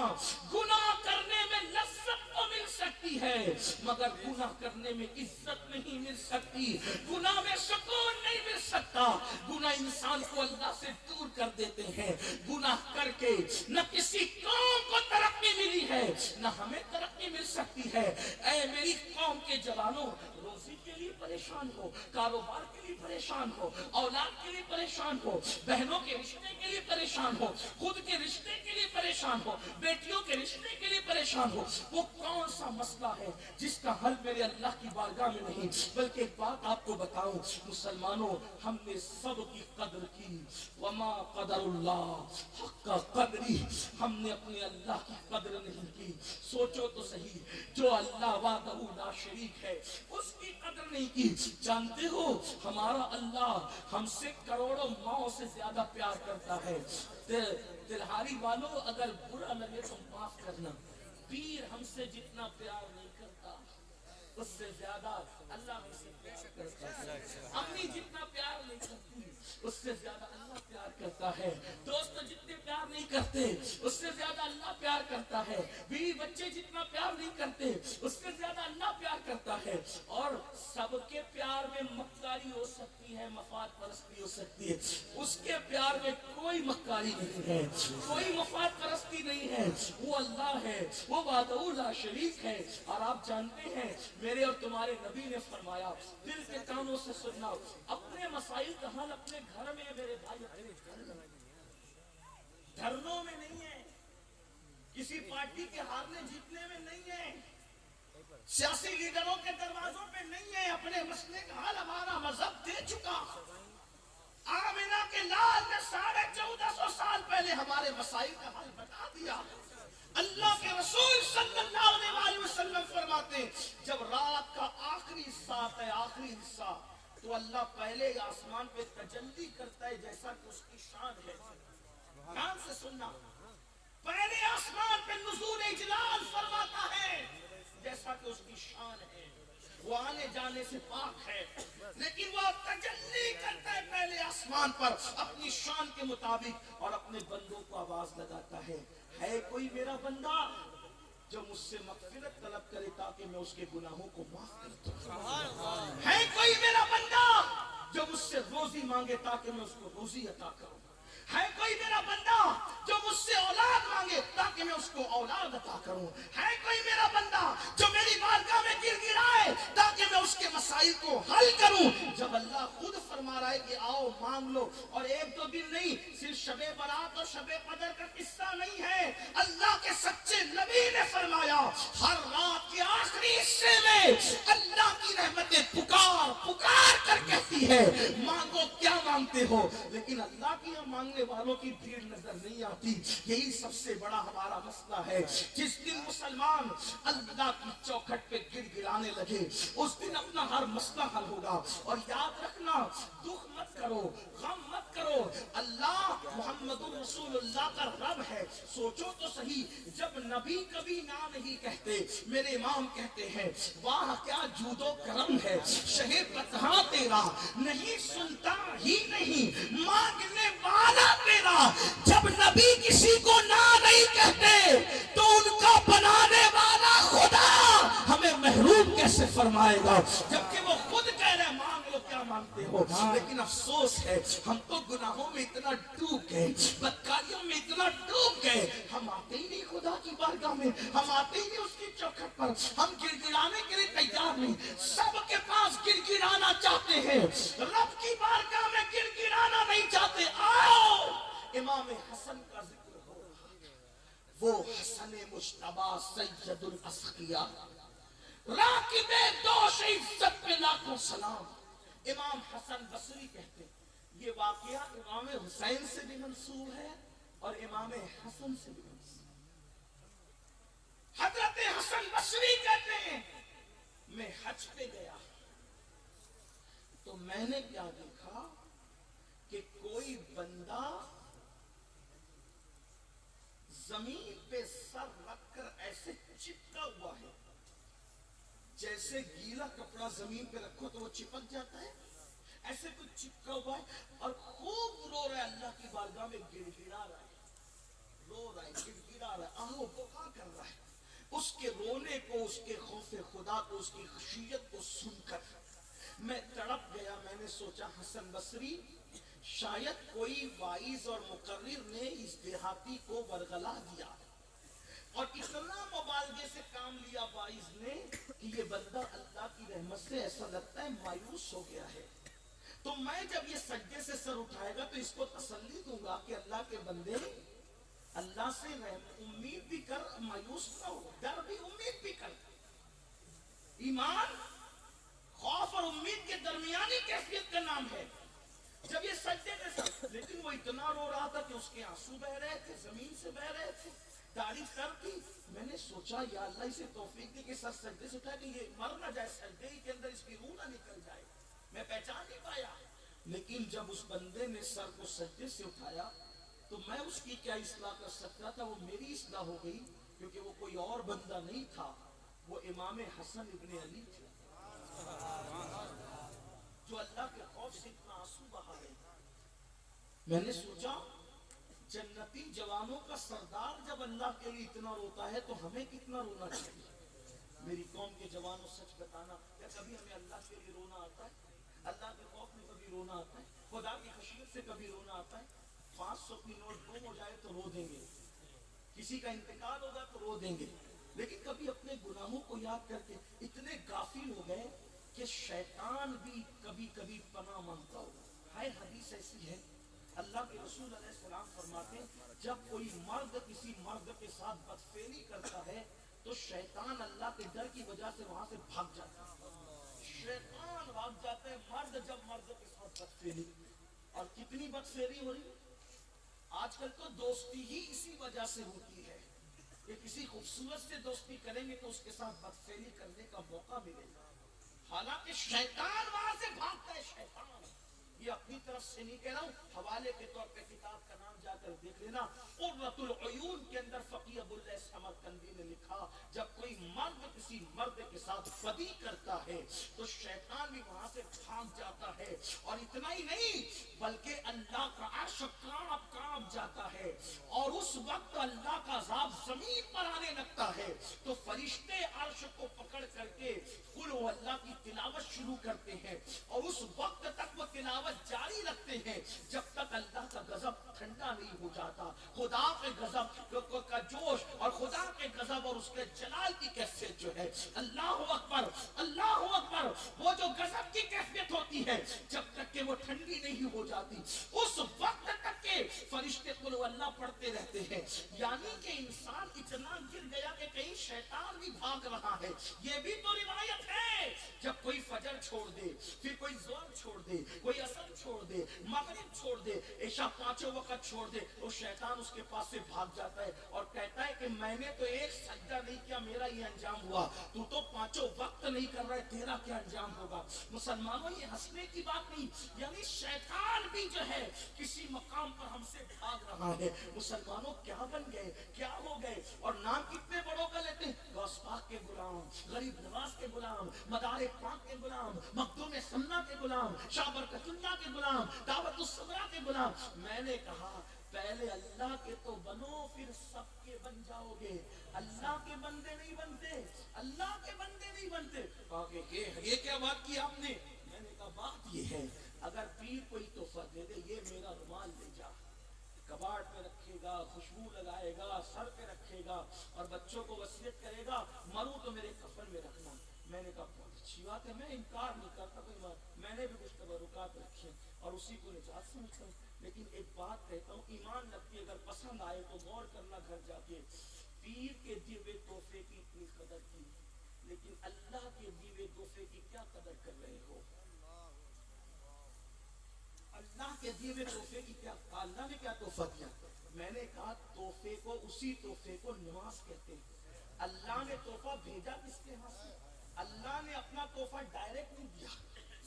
गुनाह करने में लज्जत तो मिल सकती है, मगर गुनाह करने में इज्जत नहीं मिल सकती, गुनाह में सुकून नहीं मिल सकता। गुनाह इंसान को अल्लाह से दूर कर देते हैं। गुनाह करके न किसी कौम को तरक्की मिली है, न हमें तरक्की मिल सकती है। ऐ मेरी कौम के जवानों, रोजी के लिए परेशान हो, कारोबार के लिए परेशान हो, औलाद के लिए परेशान हो, बहनों के रिश्ते के लिए परेशान हो, खुद के रिश्ते के लिए परेशान हो, बेटियों के रिश्ते के लिए परेशान हो, वो कौन कौन सा मसला है जिसका हल मेरे अल्लाह की बारगाह में नहीं। बल्कि एक बात आपको बताऊं मुसलमानों, हमने सब की कदर की, वमा कदरुल्लाह हक्का कदरी, हमने अपने अल्लाह की कदर नहीं की। सोचो तो सही, जो अल्लाह वाहदहू ला शरीक है उसकी कदर नहीं की। जानते हो हमारा अल्लाह हमसे करोड़ों माओ से ज्यादा प्यार करता है। तिलहारी वालों, अगर बुरा लगे तो माफ करना, पीर हमसे जितना प्यार नहीं करता उससे ज्यादा अल्लाह हमसे प्यार करता है। अम्मी जितना प्यार नहीं करती उससे ज्यादा अल्लाह प्यार करता है। दोस्त जितने प्यार नहीं करते उससे ज्यादा अल्लाह प्यार करता है। बीवी बच्चे जितना प्यार नहीं करते उससे ज्यादा अल्लाह प्यार करता है। और सबके प्यार में मक्कारी हो सकती है, मफाद परस्ती हो सकती है, उसके प्यार में कोई मक्कारी नहीं है, कोई मफाद परस्ती नहीं है। वो अल्लाह है, वो वाहदहू ला शरीक है। और आप जानते हैं मेरे और तुम्हारे नबी ने फरमाया, दिल के कानों से सुनना, अपने मसाइल का हल अपने घर में मेरे भाई, अपने घर में, धरनों में नहीं है, किसी पार्टी के हारने जीतने में नहीं है, सियासी लीडरों के दरवाजों पे नहीं है। अपने मसले का हल हमारा मजहब दे चुका। आमिना के लाल ने 1450 साल पहले हमारे मसाइल का हल बता दिया। अल्लाह के रसूल सल्लल्लाहु अलैहि वसल्लम फरमाते, जब रात का आखिरी हिस्सा आता है, आखिरी हिस्सा, तो अल्लाह पहले आसमान पे तजल्ली करता है जैसा कि उसकी शान है। ध्यान से सुनना, पहले आसमान पे नुज़ूल इजलाल फरमाता है जैसा कि उसकी शान है। वो आने जाने से पाक है, लेकिन वो तजल्ली करता है पहले आसमान पर अपनी शान के मुताबिक और अपने बंदों को आवाज लगाता है कोई मेरा बंदा जो मुझसे मग़फ़िरत तलब करे ताकि मैं उसके गुनाहों को माफ कर दूं। है कोई मेरा बंदा जो मुझसे रोजी मांगे ताकि मैं उसको रोजी अता करूं। है कोई मेरा बंदा जो मुझसे औलाद मांगे ताकि मैं उसको औलाद अता करूं। है कोई मेरा बंदा जो मेरी बारगाह में गिड़गिड़ाए ताकि मैं उसके मसाइल को हल करूं। जब अल्लाह खुद फरमा रहा है कि आओ मांग लो, और एक दो दिन नहीं, सिर्फ शबे बरात और शबे कदर का किस्सा नहीं है। अल्लाह के सच्चे नबी ने फरमाया हर रात के आखिरी हिस्से में अल्लाह की रहमतें पुकार पुकार कर कहती है मांगो क्या मांगते हो। लेकिन अल्लाह की मांगने वालों की भीड़ नजर नहीं आती। यही सबसे बड़ा हमारा मसला है। जिस दिन मुसलमान अल्लाह की चौखट पे गिड़गिड़ाने लगे उस दिन अपना हर मसला हल होगा। और याद रखना, दुख मत करो, गम मत करो, अल्लाह मुहम्मदुर रसूलुल्लाह का रब है। सोचो तो सही, जब नबी कभी ना नहीं कहते, मेरे इमाम कहते हैं वाह क्या जूदो करम है शहे पतहा तेरा, नहीं सुनता ही नहीं मांगने वाला तेरा। जब नबी किसी को ना नहीं कहते तो उनका बनाने वाला खुदा हमें महरूम कैसे फरमाएगा, जबकि वो खुद कह रहे मांग लो क्या मांगते हो। लेकिन अफसोस है हम तो गुनाहों में इतना डूब गए, बदकारियों में इतना डूब गए, हम आते ही नहीं खुदा की बारगाह में, हम आते ही नहीं उसकी चौखट पर, हम गिड़गिड़ाने के लिए तैयार नहीं। सबके पास गिड़गिड़ाना चाहते हैं, रब की बारगाह में गिड़गिड़ाना नहीं चाहते। आओ इमाम हसन का जिक्र हो रहा, वो हसन मुश्तबा सैयदुल अस्किया, राकिबे दोष इज्जत पे लाखों सलाम। इमाम हसन बसरी कहते हैं, ये वाकया इमाम हुसैन से भी मंसूब है और इमाम हसन से भी मंसूब। हजरत हसन बसरी कहते हैं मैं हज पे गया तो मैंने क्या देखा कि कोई बंदा जमीन पे सर रखकर ऐसे चिपका हुआ है, जैसे गीला कपड़ा जमीन पे रखो तो वो चिपक जाता है, ऐसे कुछ चिपका हुआ है और खूब रो रहा है, अल्लाह की बारगाह में गिड़गिड़ा रहा है, रो रहा है, गिड़गिड़ा रहा है, आहो पुकार कर रहा है। उसके रोने को, उसके खौफे खुदा को, उसकी खशियत को सुनकर मैं तड़प गया। मैंने सोचा हसन बसरी शायद कोई वाइज और मुकर्रिर ने इस देहाती को बरगला दिया और इतना मुबालगे से काम लिया वाइज ने कि ये बंदा अल्लाह की रहमत से ऐसा लगता है मायूस हो गया है। तो मैं जब ये सज्जे से सर उठाएगा तो इसको तसल्ली दूंगा कि अल्लाह के बंदे अल्लाह से उम्मीद भी कर, मायूस ना हो, डर भी, उम्मीद भी कर। ईमान खौफ और उम्मीद के दरमियानी कैफियत का नाम है। जब ये सजदे में था, लेकिन वो इतना रो रहा था कि उसके आंसू बह रहे थे, जमीन से बह रहे थे, दाढ़ी सर थी। मैंने सोचा या अल्लाह इसे तौफीक दे कि सर सजदे से उठा कि ये मर ना जाए, सजदे के अंदर इसकी रूह ना निकल जाए। मैं पहचान नहीं पाया, लेकिन जब उस बंदे ने सर को सजदे से उठाया तो मैं उसकी क्या इस्लाह कर सकता था, वो मेरी इस्लाह हो गई, क्योंकि वो कोई और बंदा नहीं था, वो इमाम हसन इब्ने अली थे, जो अल्लाह के खौफ से इतना आंसू बहा रहे। मैंने सोचा जन्नती जवानों का सरदार जब अल्लाह के लिए इतना रोता है तो हमें कितना रोना चाहिए। मेरी कौम के जवानों, सच बताना, क्या कभी हमें अल्लाह के लिए रोना आता है? अल्लाह के खौफ में कभी रोना आता है? खुदा की खशियत से कभी रोना आता है? 500 की नोट गुम हो जाए तो रो देंगे, किसी का इंतकाल होगा तो रो देंगे, लेकिन कभी अपने गुनाहों को याद करके इतने गाफिल हो गए कि शैतान भी कभी कभी पनाह मांगता होगा। हाय, हदीस ऐसी है, अल्लाह के रसूल अलैहिस्सलाम फरमाते हैं जब कोई मर्द किसी मर्द के साथ बदफेली करता है तो शैतान अल्लाह के डर की वजह से वहां से भाग जाता है। शैतान भाग जाता है मर्द जब मर्द के साथ बदफेली। और कितनी बदफेली हो रही है आजकल, तो दोस्ती ही इसी वजह से होती है कि किसी खूबसूरत से दोस्ती करेंगे तो उसके साथ बदफेली करने का मौका मिलेगा। हालांकि शैतान वहां से भागता है। शैतान, ये अपनी तरफ से नहीं कह रहा हूं, हवाले के तौर पे किताब का नाम जाकर देख लेना। कुर्रतुल उयून के अंदर फकीह अबुल्लाह समरकंदी ने लिखा, जब कोई मर्द किसी मर्द के साथ बदी करता है तो शैतान भी वहां से भाग जाता है। और इतना ही नहीं, बल्कि अल्लाह का अर्श कांप जाता है और उस वक्त अल्लाह का अज़ाब जमीन पर आने लगता है तो फरिश्ते अर्श को पकड़ करके कुल अल्लाह की तिलावत शुरू करते हैं और उस वक्त तक वो तिलावत जारी रखते हैं जब तक अल्लाह का गजब ठंडा नहीं हो जाता। खुदा के गजब का जोश और खुदा के गजब और उसके जलाल की कैफियत जो है, अल्लाह अकबर, अल्लाह अकबर, वो जो गजब की कैफियत होती है जब तक कि वो ठंडी नहीं हो जाती उस वक्त तक के फरिश्ते कुल अल्लाह पढ़ते रहते हैं। यानी कि इंसान इतना गिर गया कि कहीं शैतान भी भाग रहा है। ये भी तो रिवायत है, जब कोई फजर छोड़ दे, फिर कोई ज़ोहर छोड़ दे, कोई असर छोड़ दे, मगरिब छोड़ दे, इशा पांचों वक्त छोड़ दे, तो शैतान उसके पास से भाग जाता है और कहता है कि मैंने तो एक सजदा नहीं किया, मेरा ये अंजाम हुआ, तू तो पांचों वक्त नहीं कर रहा है, तेरा क्या अंजाम होगा। मुसलमानों, ये हंसने की बात नहीं, यानी शैतान भी जो है किसी मकाम पर हमसे भाग रहा है। मुसलमानों, क्या बन गए, क्या हो गए, और नाम कितने बड़ों का लेते हैं, गौस पाक के गुलाम, गरीब नवाज के गुलाम, मदारे पाक के गुलाम, मखदूम सन्ना के गुलाम, शाह बरकतुल्लाह के गुलाम, दावत उस-सबरा के गुलाम। मैंने कहा पहले अल्लाह के तो बनो, फिर सबके बन जाओगे। अल्लाह के बंदे नहीं बनते, अल्लाह के बंदे नहीं बनते। ये क्या बात की आपने? मैंने कहा बात ये है, अगर पीर कोई तोहफा दे दे, ये मेरा रुमाल ले जा, कबाड़ पे रखेगा, खुशबू लगाएगा, सर पे रखेगा और बच्चों को वसीयत करेगा, मरूं तो मेरे कफन में रखना। मैंने कहा बहुत अच्छी बात है, मैं इनकार नहीं करता, कोई बात, मैंने भी कुछ तबरुकात रखे और उसी को निजात समझता हूँ। लेकिन एक बात कहता हूँ, ईमान रखती, अगर पसंद आए तो गौर करना घर जाके। पीर के दिए हुए तोहफे की इतनी कदर की, लेकिन अल्लाह के दिए हुए तोहफे की क्या कदर कर रहे हो? अल्लाह के दिए हुए तोहफे की क्या, अल्लाह ने क्या तोहफा दिया? मैंने कहा तोहफे को, उसी तोहफे को नमाज कहते हैं। अल्लाह ने तोहफा भेजा किसके यहाँ से? अल्लाह ने अपना तोहफा डायरेक्ट नहीं दिया,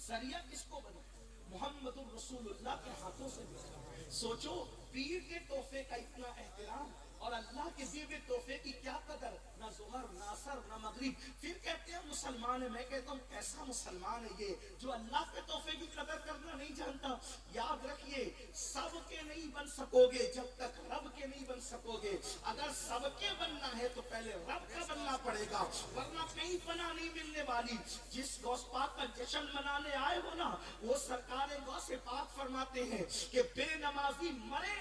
सरिया किसको बना? मोहम्मदुर रसूलुल्लाह के हाथों से भेजा। सोचो, पीर के तोहफे का इतना एहतराम और अल्लाह के दिए हुए तोहफे की क्या कदर, ना जोहर, ना असर, ना मगरिब। फिर कहते हैं मुसलमान है। मैं कहता हूँ कैसा मुसलमान है ये जो अल्लाह के तोहफे की कदर करना नहीं जानता। याद रखिए, सबके नहीं बन सकोगे जब तक रब के नहीं बन सकोगे। अगर सबके बनना है तो पहले रब का बनना पड़ेगा, वरना कहीं पना नहीं मिलने वाली। जिस गौस पाक का जश्न मनाने आए हो ना, वो सरकार गौस पाक फरमाते हैं कि बेनमाजी मरे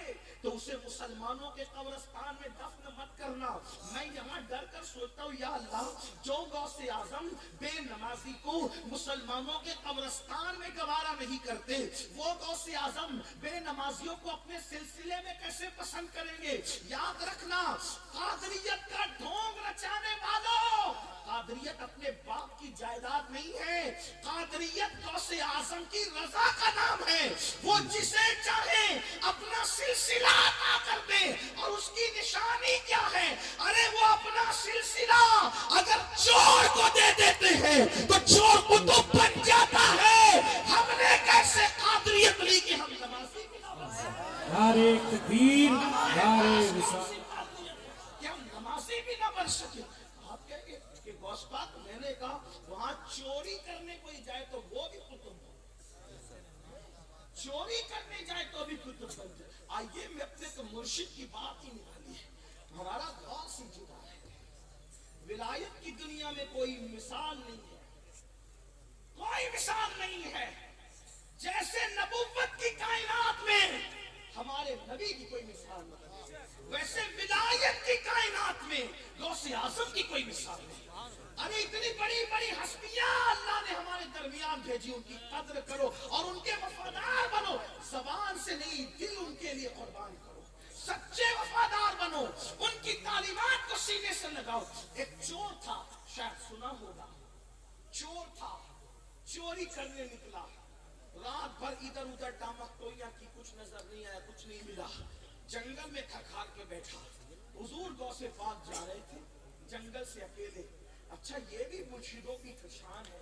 तो उसे मुसलमानों के कब्रिस्तान में दफन मत करना। मैं यहाँ डर कर सोचता हूँ, या अल्लाह, जो गौसे आजम बेनमाजी को मुसलमानों के कब्रिस्तान में गवारा नहीं करते, वो गौसे आजम बेनमाजियों को अपने सिलसिले में कैसे पसंद करेंगे। याद रखना, कादरियत का ढोंग रचाने वालों, कादरियत अपने बाप की जायदाद नहीं है, कादरियत गौसे आजम की रजा का नाम है। वो जिसे चाहे अपना सिलसिला अता कर दे, और उसकी निशानी क्या है? अरे वो अपना सिलसिला अगर चोर को दे देते हैं तो चोर कुतुब बन जाता है। हमने कैसे कादरियत ली कि हम नमाजी भी ना बन सके। नारे तकबीर, नारे रिसालत। कि हम नमाजी भी ना बन सके। आप कहेंगे कि गौस पाक, मैंने कहा वहां चोरी करने कोई जाए तो वो भी कुतुब, चोरी करने जाए तो भी कुतुब बन जाए। आइए, मैं अपने तो मुर्शिद की बात ही निकाली है, हमारा गौर से जुड़ा है। विलायत की दुनिया में कोई मिसाल नहीं है, कोई मिसाल नहीं है। जैसे नबुव्वत की कायनात में हमारे नबी की कोई मिसाल नहीं, वैसे विलायत की कायनात में गौसे आजम की कोई मिसाल नहीं। अरे इतनी बड़ी बड़ी हस्तियां अल्लाह ने हमारे दरमियान भेजी, उनकी कद्र करो और उनके वफादार बनो। जबान से नहीं, दिल उनके लिए कुर्बान करो, सच्चे वफादार बनो, उनकी तालीमात को सीने से लगाओ। एक चोर था, शायद सुना होगा, चोर था, चोरी करने निकला, रात भर इधर उधर टामक टोइया की, कुछ नजर नहीं आया, कुछ नहीं मिला, जंगल में थक के बैठा। हुजूर गौसे पाक जा रहे थे जंगल से अकेले। अच्छा, ये भी मुर्शिदों की पहचान है,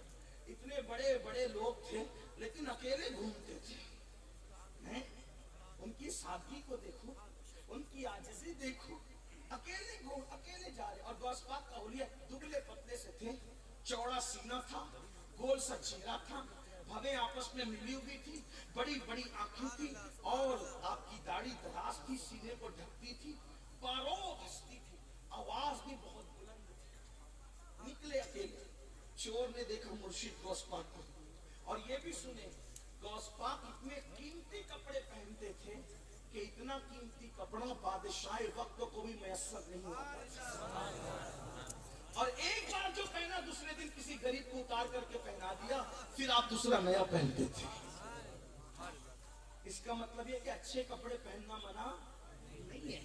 इतने बड़े बड़े लोग थे लेकिन अकेले घूमते थे। हैं? उनकी सादगी को देखो, उनकी आजिज़ी देखो, अकेले घूम, अकेले जा रहे। और गौस पाक का हुलिया दुबले पतले से थे, चौड़ा सीना था, गोल सा चेहरा था, भवें आपस में मिली हुई थी, बड़ी बड़ी आंखें थी, और आपकी दाढ़ी दराज थी, सीने को ढकती थी, बारों हंसती थी, आवाज भी बहुत बुलंद थी। निकले अकेले। चोर ने देखा मुर्शिद गौस पाक को, और ये भी सुने गौस पाक इतने कीमती कपड़े पहनते थे कि इतना कीमती कपड़ा बादशाह वक्त को भी मैसर नहीं आता। और एक बार जो पहना, दूसरे दिन किसी गरीब को उतार करके पहना दिया, फिर आप दूसरा नया पहनते थे। इसका मतलब ये कि अच्छे कपड़े पहनना मना नहीं है,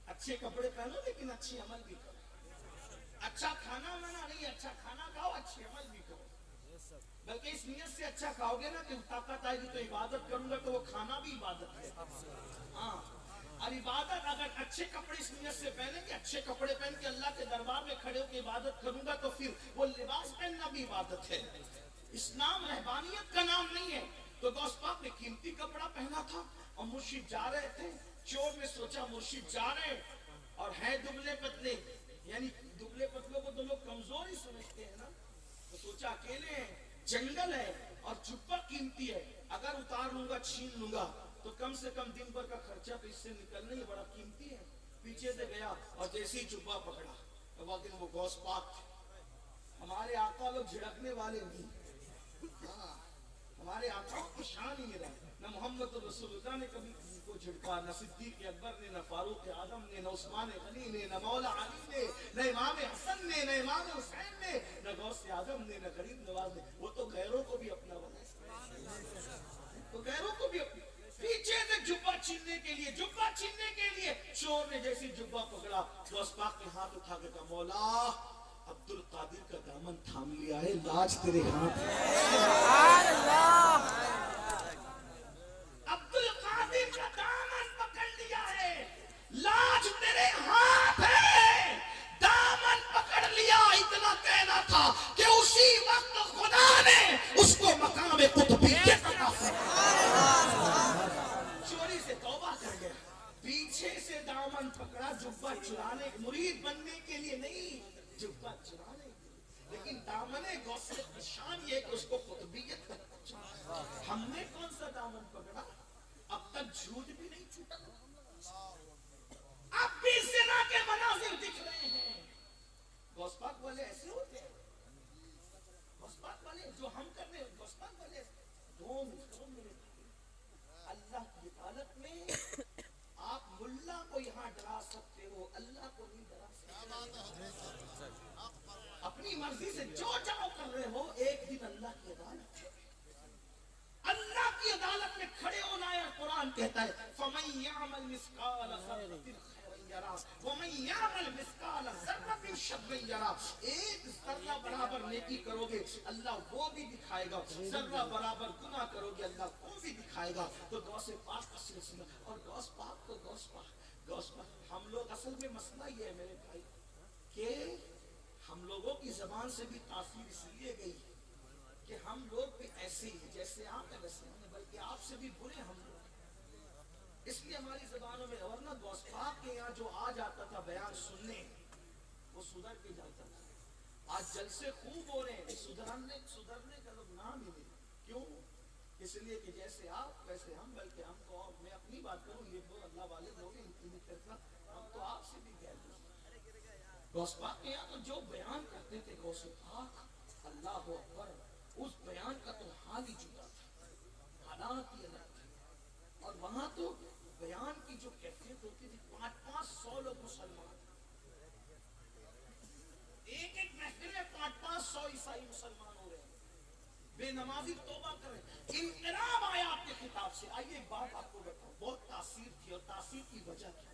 अच्छे कपड़े पहनो लेकिन अच्छे अमल भी करो। अच्छा खाना मना नहीं, अच्छा खाना खाओ, अच्छे अमल भी करो। बल्कि इस नियत से अच्छा खाओगे ना कि ताकत आएगी तो इबादत करूंगा, तो वो खाना भी इबादत है। हाँ, और इबादत अगर अच्छे कपड़े इस नियत से पहने कि अच्छे कपड़े पहन के अल्लाह के दरबार में खड़े होकर इबादत करूंगा, तो फिर वो लिबास पहनना भी इबादत है। इस्लाम रहबानियत का नाम नहीं है। तो गौस पाक ने कीमती कपड़ा पहना था और मुर्शिद जा रहे थे। चोर ने सोचा मुर्शिद जा रहे और है दुबले पतले, यानी दुबले पतलों को तो लोग कमजोर ही समझते हैं ना, तो सोचा अकेले हैं, जंगल है और जुब्बा कीमती है, अगर उतार लूंगा, छीन लूंगा तो कम से कम दिन भर का खर्चा तो इससे निकलना ही बड़ा कीमती है। पीछे से गया और जैसे ही जुब्बा पकड़ा तो वाकई वो गौस पाक थे। हमारे आका लोग झिड़कने वाले नहीं, हाँ, हमारे आका की शान ही मिला। न मोहम्मद रसूलुल्लाह ने कभी किसी को झिड़का, न सिद्दीक अकबर ने, न फारूक आजम ने, न उस्मान गनी ने, न मौला अली ने, न इमाम हसन ने, न इमाम हुसैन ने, न गौस आजम ने, न गरीब नवाज ने। वो तो गैरों को भी अपना बना, तो गैरों को भी अपना। पीछे से जुब्बा छीनने के लिए, जुब्बा छीनने के लिए चोर ने जैसे जुब्बा पकड़ा, गौस पाक ने हाथ उठा के कहा, मौला अब्दुल कादिर का दामन थाम लिया है, लाज तेरे हाथ है। अब्दुल कादिर का दामन पकड़ लिया है, लाज तेरे हाथ है। दामन पकड़ लिया, इतना कहना था कि उसी वक्त खुदा ने उसको मकाम कुतुबियत अता फरमाया। चोरी से तौबा कर गया, पीछे से दामन पकड़ा, जुब्बा चुराने, मुरीद बनने के लिए नहीं, जुब्बा चुराने के लिए। लेकिन दामने गौसे की शान ये कि उसको कुतुबियत तक पहुंचा। हमने कौन सा दामन पकड़ा? अब तक झूठ भी नहीं छूटा, अब भी ज़िना के मनाज़िर दिख रहे हैं। गौस पाक वाले ऐसे होते हैं, गौस पाक वाले जो हम कर रहे हैं, गौस पाक वाले अल्लाह की इबादत में आप अपनी मर्जी से जो चाहो कर रहे हो, एक दिन अल्लाह की अदालत है। अल्लाह की अदालत में खड़े होना है। कुरान कहता है फमन यअमल मिस्काल ज़र्रतिन खैरन यरा वमन यअमल मिस्काल ज़र्रतिन शर्रन यरा। एक जर्रा बराबर नेकी करोगे अल्लाह वो भी दिखाएगा, जर्रा बराबर गुनाह करोगे अल्लाह वो भी दिखाएगा। तो गौसे पाक का सिलसिला और गौस पाक तो गौस पाक हम लोग असल में मसला ये है मेरे भाई कि हम लोगों की जबान से भी तासीर इसलिए गई कि हम लोग भी ऐसे ही जैसे आप है वैसे हैं, बल्कि आपसे भी बुरे हम लोग, इसलिए हमारी जबानों में। वरना गौस पाक के यहाँ जो आ जाता था बयान सुनने, वो सुधर के जाता था। आज जलसे खूब हो रहे हैं, सुधरने का लोग नाम ही नहीं। क्यों? इसलिए कि जैसे आप वैसे हम, बल्कि हम तो, मैं अपनी बात करूं, ये तो अल्लाह वाले लोग इनकी करता, हम तो आपसे भी गैर। गौस पाक के यहाँ तो जो बयान करते थे गौस पाक, अल्लाह अकबर, उस बयान का तो हाल ही जुदा था, हालात ही अलग थे। और वहां तो बयान की जो कैफियत होती थी, 500-500 लोग मुसलमान, एक महफिल में 500-500 ईसाई मुसलमान हो रहे हैं, बेनमाजी तौबा कर रहे हैं। इनकलाब आया आपके खिताब से। आइए एक बात आपको बताऊं, बहुत तासीर थी और तासीर की वजह क्या?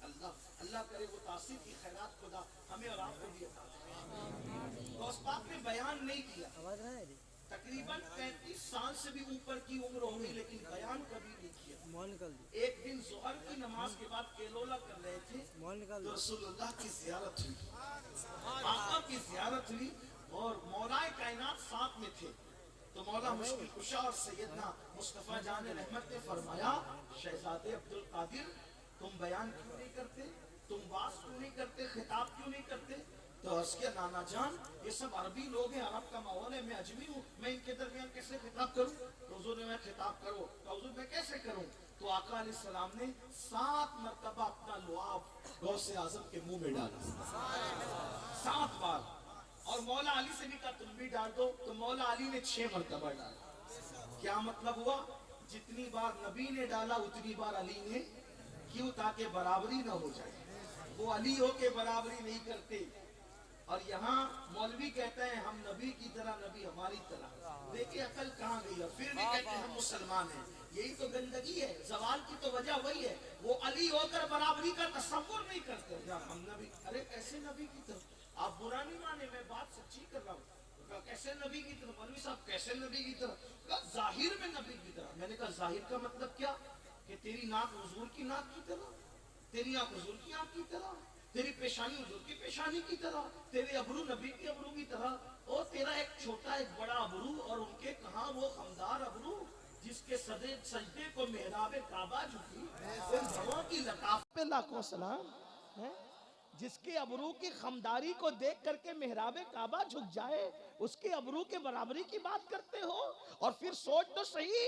अल्लाह करे वो तासीर की खैरात खुदा हमें और आपको भी अता करे। गौस पाक ने बयान नहीं किया, तकरीबन 35 साल से भी ऊपर की उम्र हो गई, लेकिन बयान कभी नहीं किया। एक दिन ज़ोहर की नमाज के बाद केलोला कर रहे थे, तो रसूलुल्लाह की ज़ियारत हुई, आका की ज़ियारत हुई और मौलाए कायनात साथ में थे। तो मौला मुश्किल कुशा और सैयदना मुस्तफा जान रहमत ने फरमाया, शहजादे अब्दुल कादिर, तुम बयान क्यों नहीं करते, तुम बात क्यों नहीं करते, खिताब क्यों नहीं करते? तो उसके नाना जान, ये सब अरबी लोग हैं, अरब का माहौल है, मैं अजमी हूँ, मैं इनके दरमियान कैसे खिताब करूँ? तो हुजूर ने मैं खिताब करो, तो हुजूर मैं कैसे करूँ? तो आका अलैहिस्सलाम ने 7 मरतबा अपना लुआब गौसे आजम के मुंह में डाला, 7 बार। और मौला अली से भी कहा तुम भी डाल दो, तो मौला अली ने 6 मरतबा डाला। क्या मतलब हुआ? जितनी बार नबी ने डाला उतनी बार अली ने, क्यों? ताकि बराबरी ना हो जाए। वो अली हो के बराबरी नहीं करते। और यहाँ मौलवी कहते हैं हम नबी की तरह, नबी हमारी तरह। देखिए अकल कहाँ गई है, फिर भी कहते हैं हम मुसलमान हैं। यही तो गंदगी है, सवाल की तो वजह वही है। वो अली होकर बराबरी का तस्वुर नहीं करते। हम नबी, अरे कैसे नबी की तरह? आप बुरा नहीं माने, मैं बात सच्ची कर रहा हूँ। कैसे नबी की तरह? मौलवी साहब कैसे नबी की तरह? जाहिर में नबी की तरह। मैंने कहा जाहिर का मतलब क्या? कि तेरी नाक हुजूर की नाक की तरह, तेरी आंख हुजूर की आंख की तरह, तेरी पेशानी हुजूर की पेशानी की तरह, तेरे अबरू नबी की अबरू की तरह। और तेरा एक छोटा एक बड़ा अबरू, और उनके कहा वो खमदार अबरू जिसके सजदे को मेहराबे काबा झुकी, उन भवों की लताफ पे लाखों सलाम है। जिसके अबरू की खमदारी को देख करके मेहराबे काबा झुक जाए, उसके अबरू के बराबरी की बात करते हो? और फिर सोच तो सही,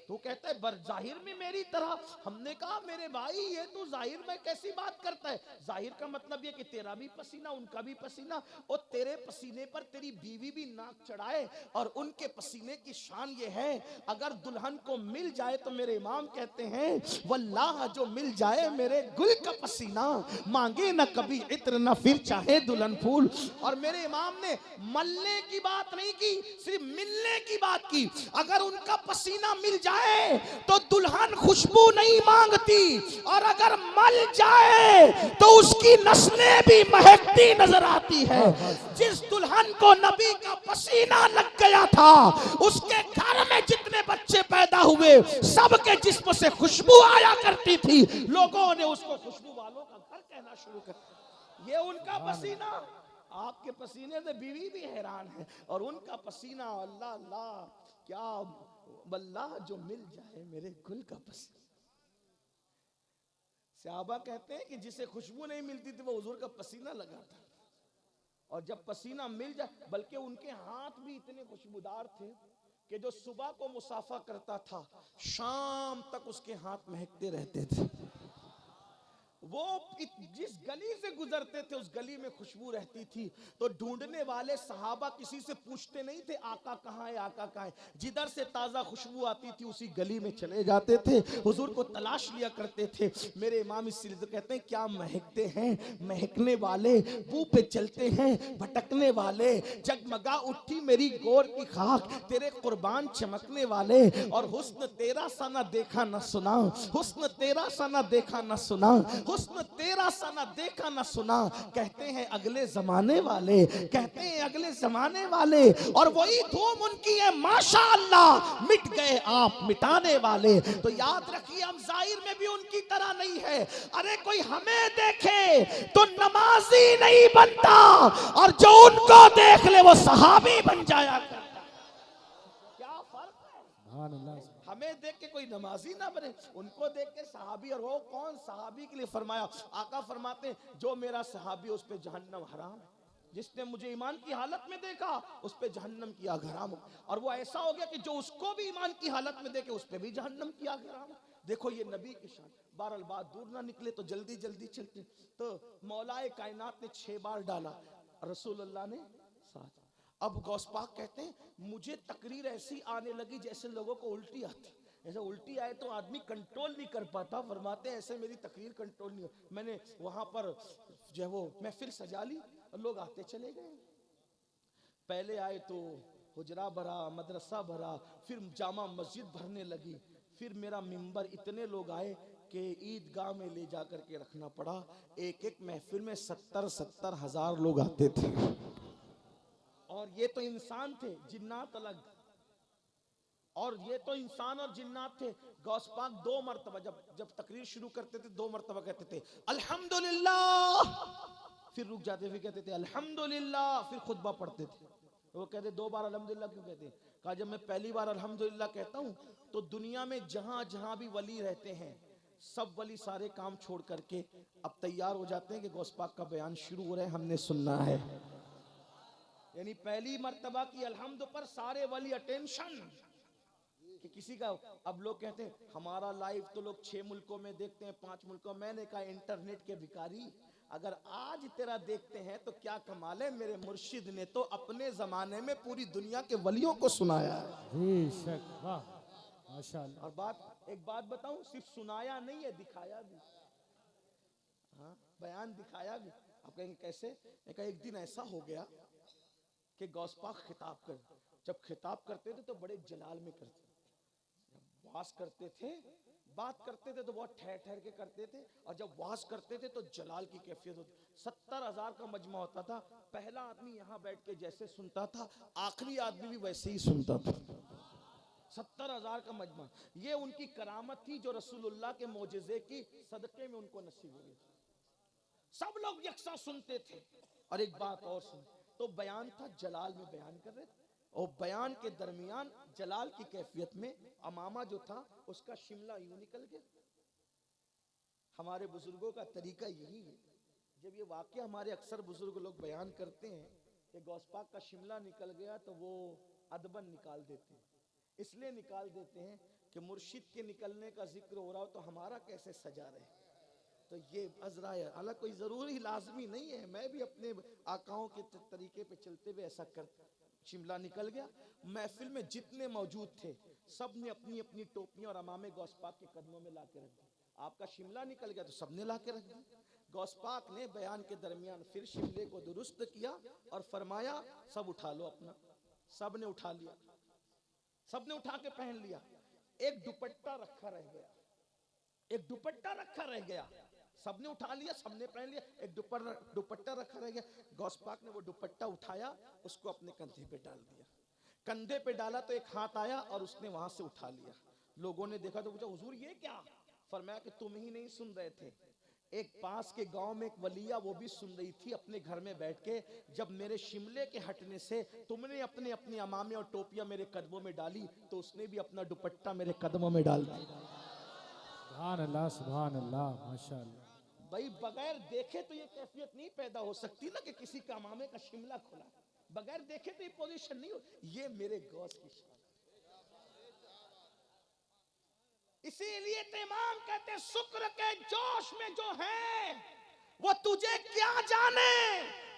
तू कहता है बर जाहिर में मेरी तरह। हमने कहा मेरे भाई ये तू जाहिर में कैसी बात करता है? जाहिर का मतलब ये कि तेरा भी पसीना उनका भी पसीना, और तेरे पसीने पर तेरी बीवी भी नाक चढ़ाए। और उनके पसीने की शान ये है, अगर दुल्हन को मिल जाए तो मेरे इमाम कहते हैं वल्लाह जो मिल जाए मेरे गुल का पसीना, मांगे न कभी इत्र न फिर चाहे दुल्हन फूल। और मेरे इमाम ने मलने की बात नहीं की, सिर्फ मिलने की बात की। अगर उनका पसीना मिल जाए तो दुल्हन खुशबू नहीं मांगती, और अगर मल जाए तो उसकी नस्लें भी महकती नजर आती है। जिस दुल्हन को नबी का पसीना लग गया था, उसके घर में जितने बच्चे पैदा हुए सबके जिस्म से खुशबू आया करती थी। लोगों ने उसको खुशबू वालों का घर कहना शुरू कर दिया। ये उनका पसीना, आपके पसीने से बीवी भी हैरान है, और उनका पसीना अल्लाह अल्लाह क्या, वल्लाह जो मिल जाए मेरे गुल का पसीना। सहाबा कहते हैं कि जिसे खुशबू नहीं मिलती थी वो हुजूर का पसीना लगाता, और जब पसीना मिल जाए, बल्कि उनके हाथ भी इतने खुशबूदार थे कि जो सुबह को मुसाफा करता था शाम तक उसके हाथ महकते रहते थे। वो जिस गली से गुजरते थे उस गली में खुशबू रहती थी, तो ढूंढने वाले सहाबा किसी से पूछते नहीं थे आका कहाँ है, आका कहाँ है। जिधर से ताज़ा खुशबू आती थी उसी गली में चले जाते थे, हुजूर को तलाश लिया करते थे। मेरे इमाम इसलिए तो कहते हैं क्या महकते हैं महकने वाले, मुंह पे चलते हैं भटकने वाले, जगमगा उठी मेरी गोर की खाक तेरे कुर्बान चमकने वाले, और हुस्न तेरा सा ना देखा ना सुना, हुस्न तेरा सा ना देखा ना सुना, हुस्न तेरा सा ना देखा ना सुना। कहते हैं अगले जमाने वाले, कहते हैं अगले जमाने वाले, और वही धूम उनकी है माशाअल्लाह, मिट गए आप मिटाने वाले। तो याद रखिए हम जाहिर में भी उनकी तरह नहीं है। अरे कोई हमें देखे तो नमाजी नहीं बनता, और जो उनको देख ले वो सहाबी बन जाया करता। क्या फर्क है? सुभान अल्लाह। हमें देख के कोई नमाजी ना बने, उनको देख के सहाबी। और वो कौन सहाबी के लिए फरमाया, आका फरमाते हैं जो मेरा सहाबी उस पे जहन्नम हराम है, जिसने मुझे ईमान की हालत में देखा उस पे जहन्नम की आग हराम हो। और वो ऐसा हो गया कि जो उसको भी ईमान की हालत में देखे उस पे भी जहन्नम की आग हराम हो। देखो ये नबी की शान। बहरहाल बात दूर ना निकले तो जल्दी जल्दी चलते। तो मौलाए कायनात ने 6 बार डाला, रसूलुल्लाह ने 7। अब गौस पाक कहते हैं मुझे तकरीर ऐसी आने लगी जैसे लोगों को उल्टी आती, ऐसे उल्टी आए तो आदमी कंट्रोल नहीं कर पाता। फरमाते हैं ऐसे मेरी तकरीर कंट्रोल नहीं हो। मैंने वहां पर जो है वो महफिल सजा ली और लोग आते चले गए। पहले आए तो हुजरा भरा, मदरसा भरा, फिर जामा मस्जिद भरने लगी, फिर मेरा मिंबर, इतने लोग आए कि ईदगाह में ले जा करके रखना पड़ा। एक एक महफिल में 70-70 हजार लोग आते थे। और ये तो इंसान थे, जिन्नात अलग। और ये तो इंसान और जिन्नात थे। गौस पाक 2 मरतबा जब तकरीर शुरू करते थे 2 मरतबा कहते थे अल्हम्दुलिल्लाह, फिर रुक जाते, फिर कहते थे अल्हम्दुलिल्लाह, फिर खुतबा पढ़ते थे। वो कहते 2 बार अल्हम्दुलिल्लाह क्यों कहते हैं? कहा जब मैं पहली बार अल्हम्दुलिल्लाह कहता हूँ तो दुनिया में जहां जहां भी वली रहते हैं सब वली सारे काम छोड़ करके अब तैयार हो जाते हैं कि गौस पाक का बयान शुरू हो रहा है, हमने सुनना है। यानी पहली मर्तबा की अल्हम्द पर सारे वली अटेंशन कि किसी का। अब लोग कहते हैं हमारा लाइव तो लोग 6 मुल्कों में देखते हैं, 5 मुल्कों। मैंने कहा इंटरनेट के भिखारी, अगर आज तेरा देखते हैं तो क्या कमाल है। मेरे मुर्शिद ने तो अपने जमाने में पूरी दुनिया के वलियों को सुनाया है। माशाअल्लाह। और एक बात बताऊं, सिर्फ सुनाया नहीं है, दिखाया भी। हाँ, बयान दिखाया भी। आप कहेंगे कैसे? मैं कहा एक दिन ऐसा हो गया कि गौस पाक खिताब कर, जब खिताब करते थे तो बड़े जलाल में करते, वास करते थे, बात करते थे तो बहुत ठहर ठहर के करते थे, और जब वास करते थे तो जलाल की कैफियत होती। 70,000 का मजमा होता था। पहला आदमी यहाँ बैठ के जैसे सुनता था, आखिरी आदमी भी वैसे ही सुनता था। 70,000 का मजमा। ये उनकी करामत थी जो रसूलुल्लाह के मोजिज़े की सदक़े में उनको नसीब हुई। सब लोग यकसा सुनते थे। और एक बात और सुन, तो बयान था, जलाल में बयान कर रहे थे, और बयान के दरमियान जलाल की कैफियत में अमामा जो था उसका शिमला यूं निकल गया। हमारे बुजुर्गों का तरीका यही है, जब ये वाक़या हमारे अक्सर बुजुर्ग लोग बयान करते हैं कि गौस पाक का शिमला निकल गया तो वो अदबन निकाल देते हैं। इसलिए निकाल देते हैं कि मुर्शिद के निकलने का जिक्र हो रहा हो तो हमारा कैसे सजा रहे। तो ये अजरा है, हालांकि कोई ज़रूरी लाजमी नहीं है। मैं भी अपने आकाओं के तरीके पे चलते हुए ऐसा कर, शिमला निकल गया। महफिल में जितने मौजूद थे सब ने अपनी अपनी टोपियां और अमामे गौस पाक के कदमों में ला के रख दी। आपका शिमला निकल गया तो सबने ला के रख दी। गौस पाक ने बयान के दरमियान फिर शिमले को दुरुस्त किया और फरमाया सब उठा लो अपना। सब ने उठा लिया, सब ने उठा के पहन लिया। एक दुपट्टा रखा रह गया, एक दुपट्टा रखा रह गया। सबने उठा लिया, सबने पहन लिया, एक दुपट्टा रखा रह गया। गौस पाक ने वो दुपट्टा उठाया, उसको अपने कंधे पे डाल दिया। कंधे पे डाला तो एक हाथ आया और उसने वहां से उठा लिया। लोगों ने देखा तो पूछा हुजूर ये क्या? फरमाया कि तुम ही नहीं सुन रहे थे, एक पास के गांव में एक वलिया वो भी सुन रही थी अपने घर में बैठ के। जब मेरे शिमले के हटने से तुमने अपने अपने अमामे और टोपियां मेरे कदमों में डाली तो उसने भी अपना दुपट्टा मेरे कदमों में डाल दिया। सुभान अल्लाह, माशाअल्लाह। भाई बगैर देखे तो ये कैफियत नहीं पैदा हो सकती ना कि किसी का अमामे का शिमला खुला। बगैर देखे तो ये पोजीशन नहीं हो। ये मेरे गौस की शान। इसीलिए तो इमाम कहते हैं शुक्र के जोश में जो है वो तुझे क्या जाने,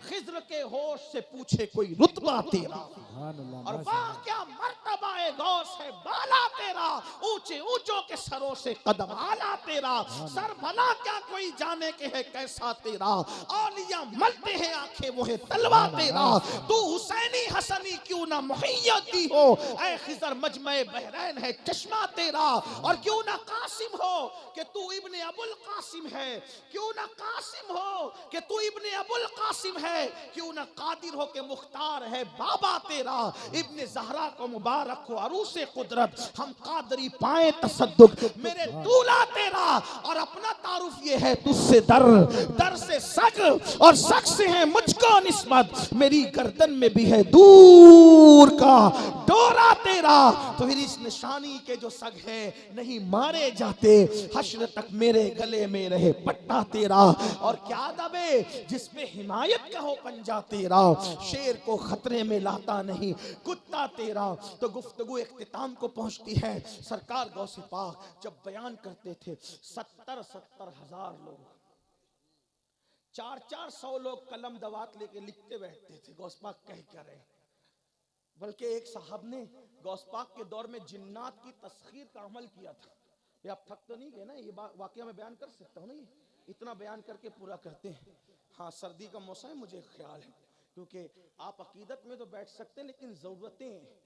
खिज्र के होश से पूछे कोई रुतबा तेरा, और वाह क्या मर्तबा है गौस है बाला तेरा, ऊंचे ऊंचों के सरों से कदम आला तेरा, सर भला क्या कोई जाने के है कैसा तेरा, औलिया मलते हैं आंखें वो है तलवा तेरा, तू हुसैनी हसनी क्यों ना मुहैयती हो, ऐ खिजर मजमे बहरैन है चश्मा तेरा, और क्यों ना कासिम हो कि तू इब्ने अबुल कासिम है, क्यों ना कासिम हो कि तू इब्ने अबुल कासिम है, क्यों ना कादिर हो के मुख्तार है बाबा तेरा, इब्ने ज़हरा को मुबारक हो अरूसे कुदरत, हम कादरी पाए तसद्दुक मेरे दूल्हा तेरा, और अपना तारुफ ये है तुझसे दर से सग, और सग से है मुझको निस्बत, मेरी गर्दन में भी है दूर का डोरा तेरा, तो फिर इस निशानी के जो सग है नहीं मारे जाते, हश्र तक मेरे गले में रहे पट्टा तेरा, और क्या दबे जिसमें हिमायत का हो पंजा तेरा, शेर को खतरे में लाता नहीं कुत्ता तेरा। तो गुफ्तगू इख्तिताम को पहुंचती है। सरकार गौसे पाक जब बयान करते थे 70 हजार लोग, 400 लोग कलम दवात लेके लिखते बैठते थे गौस पाक कह क्या रहे। बल्कि एक साहब ने गौस पाक के दौर में जिन्नात की तस्खीर का अमल किया था। ये आप थक तो नहीं गए ना, ये वाकया में बयान कर सकता हूँ ना, ये इतना बयान करके पूरा करते हैं। हाँ सर्दी का मौसम है, मुझे ख्याल है, क्योंकि आप अकीदत में तो बैठ सकते हैं लेकिन ज़रूरतें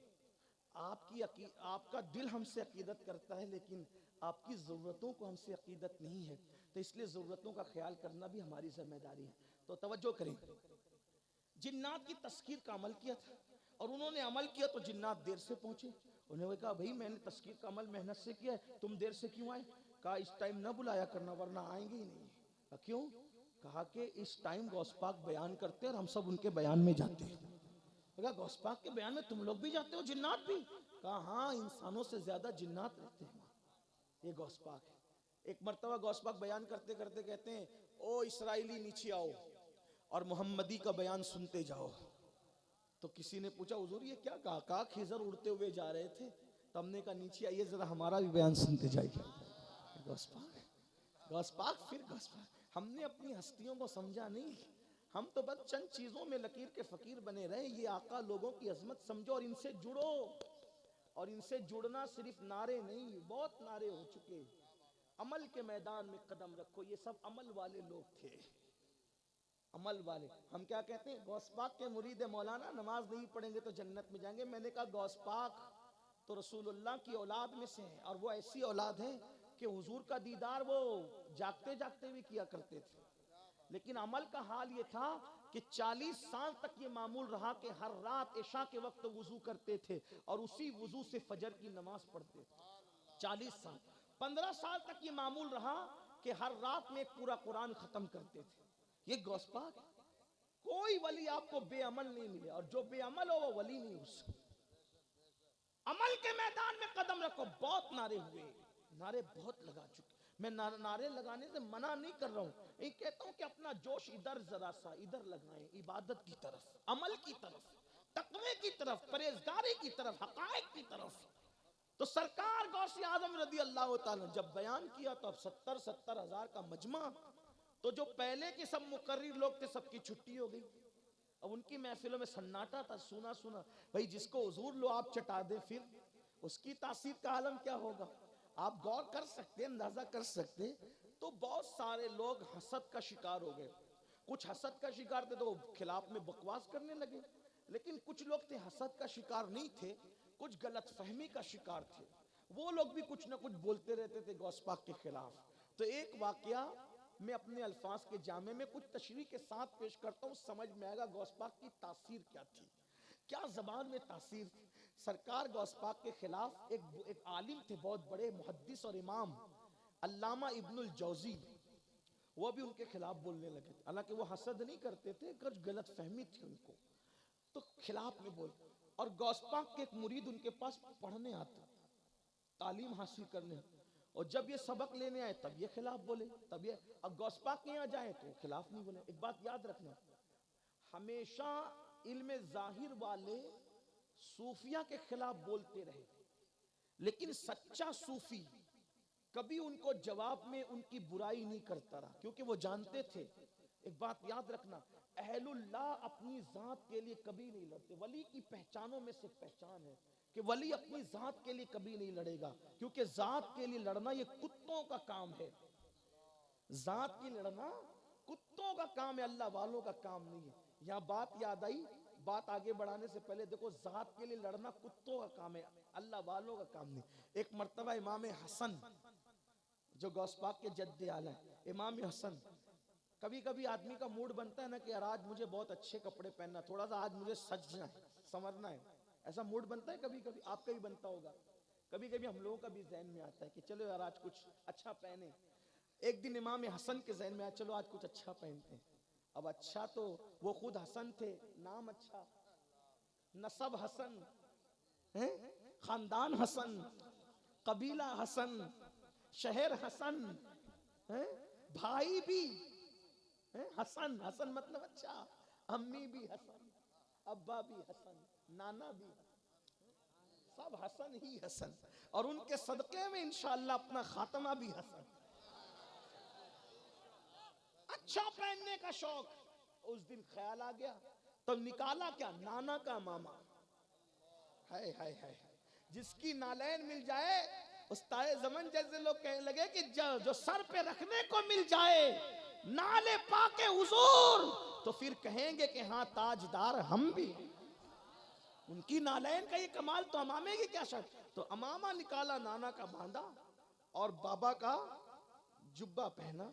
आपका दिल हमसे अकीदत करता है लेकिन आपकी ज़रूरतों को हमसे अकीदत नहीं है, तो इसलिए ज़रूरतों का ख्याल करना भी हमारी जिम्मेदारी है। तो तवज्जो करें, जिन्नात की तस्कीर का अमल किया था और उन्होंने अमल किया तो जिन्नात देर से पहुंचे। उन्होंने कहा भाई मैंने तस्कीर का अमल मेहनत से किया है, तुम देर से क्यों आए? कहा इस टाइम न बुलाया करना वरना आएंगे ही नहीं। क्यों? कहा कि इस टाइम गौस पाक बयान करते हैं और हम सब उनके बयान में जाते हैं। कहा गौस पाक के बयान में तुम लोग भी जाते हो, जिन्नात भी? कहा हाँ, इंसानों से ज्यादा जिन्नात रहते हैं। ये गौस पाक है। एक मर्तबा गौस पाक बयान करते करते कहते हैं ओ इसराइली नीचे आओ और मोहम्मदी का बयान सुनते जाओ। तो किसी ने पूछा हुजूर ये क्या कहा? कहा खिजर उड़ते हुए जा रहे थे तो हमने कहा नीचे आइए जरा हमारा भी बयान सुनते जाइए। गौस पाक फिर गौस पाक। हमने अपनी हस्तियों को समझा नहीं, हम तो बस चंद चीजों में लकीर के फकीर बने रहे। ये आका लोगों की अजमत समझो और इनसे जुड़ो। और इनसे जुड़ना सिर्फ नारे नहीं, बहुत नारे हो चुके। अमल के मैदान में कदम रखो। ये सब अमल वाले लोग थे, अमल वाले। हम क्या कहते हैं, गौस पाक के मुरीद मौलाना नमाज नहीं पढ़ेंगे तो जन्नत में जाएंगे। मैंने कहा गौस पाक तो रसूलुल्लाह की औलाद में से हैं और वो ऐसी औलाद है कि हुजूर का दीदार वो जागते जागते भी किया करते थे। लेकिन अमल का हाल ये था कि 40 साल तक ये मामूल रहा कि हर रात इशा के वक्त वुजू करते थे और उसी वुजू से फजर की नमाज पढ़ते थे। 40 साल। 15 साल तक ये मामूल रहा कि हर रात में एक पूरा कुरान खत्म करते थे। ये गौस पाक है। कोई वली आपको बेअमल नहीं मिले और जो बेअमल हो वो वली नहीं हो सकता। अमल के मैदान में कदम रखो। बहुत नारे हुए, नारे बहुत लगा चुके। मैं नारे लगाने से मना नहीं कर रहा हूँ, ये कहता हूँ कि अपना जोश इधर जरा सा इधर लगाएं, इबादत की तरफ, अमल की तरफ, तकवे की तरफ, परहेजगारी की तरफ, हकायक की तरफ। तो सरकार गौसे आजम रदी अल्लाह ताला जब बयान किया तो अब 70 हजार का मजमा। तो जो पहले के सब मुकर्रिर लोग थे सबकी छुट्टी हो गई। अब उनकी महफिलों में सन्नाटा था, सुना सुना। भाई जिसको हुजूर लो आप चटा दे फिर उसकी तासीर का आलम क्या होगा? आप गौर कर सकते, अंदाजा कर सकते। तो बहुत सारे लोग हसद का शिकार हो गए। कुछ हसद का शिकार थे तो खिलाफ में बकवास करने लगे, लेकिन कुछ लोग थे हसद का शिकार नहीं थे, कुछ गलत फहमी का शिकार थे। वो लोग भी कुछ ना कुछ बोलते रहते थे गौस पाक के खिलाफ। तो एक वाकया मैं अपने अल्फाज के जामे में कुछ तशरीह के साथ पेश करता हूँ, समझ में आएगा गौस पाक की तासीर क्या थी, क्या जबान में तासीर थी। सरकार गौस पाक के खिलाफ एक आलिम थे, बहुत बड़े मुहद्दिस और इमाम, अल्लामा इब्नुल जौजी, वो भी उनके खिलाफ बोलने लगे। हालांकि वो हसद नहीं करते थे, कुछ गलत फहमी थी उनको, तो खिलाफ में बोल। और गौस पाक के एक मुरीद उनके पास पढ़ने आता, तालीम हासिल करने, और जब ये सबक लेने आए तब ये खिलाफ बोले, तब ये अब गौस पाक के यहाँ जाए तो खिलाफ नहीं बोले। एक बात याद रखना, हमेशा इल्म जाहिर वाले सूफिया के खिलाफ बोलते रहे, लेकिन सच्चा सूफी कभी उनको जवाब में उनकी बुराई नहीं करता रहा, क्योंकि वो जानते थे, एक बात याद रखना, अहलुल्लाह अपनी जात के लिए कभी नहीं लड़ते। वली की पहचानों में से पहचान है कि वली अपनी जात के लिए कभी नहीं लड़ेगा, क्योंकि जात के लिए लड़ना ये कुत्तों का काम है। जात की लड़ना कुत्तों का काम है, अल्लाह वालों का काम नहीं है। यहाँ बात याद आई, बात आगे बढ़ाने से पहले देखो, जात के लिए लड़ना कुत्तों का काम है, अल्लाह वालों का काम नहीं। एक मर्तबा इमाम हसन जो गौस पाक के जद्दे आला है, इमाम हसन, कभी कभी आदमी का मूड बनता है ना कि यार आज मुझे बहुत अच्छे कपड़े पहनना, थोड़ा सा आज मुझे सजना है, संवरना है, ऐसा मूड बनता है कभी कभी, आपका भी बनता होगा। कभी कभी हम लोगों का भी जहन में आता है कि चलो यार आज कुछ अच्छा पहने। एक दिन इमाम हसन के जहन में आया, चलो आज कुछ अच्छा पहनते हैं। अब अच्छा तो वो खुद हसन थे, नाम अच्छा, नसब हसन है, खानदान हसन, कबीला हसन, शहर हसन है, भाई भी है हसन। हसन मतलब अच्छा, अम्मी भी हसन, अब्बा भी हसन, नाना भी हसन, सब हसन ही हसन, और उनके सदके में इंशाअल्लाह अपना खात्मा भी हसन। अच्छा पहनने का शौक, उस दिन ख्याल आ गया तो निकाला क्या, नाना का मामा। हाय हाय हाय, जिसकी नालैन मिल जाए, उस्ताद ज़मन जैसे लोग कहने लगे कि जो सर पे रखने को मिल जाए नाले पाके हुजूर, तो फिर कहेंगे कि हाँ ताजदार हम भी। उनकी नालैन का ये कमाल, तो अमामे की क्या शर्त। तो अमामा निकाला, नाना का बांधा, और बाबा का जुब्बा पहना,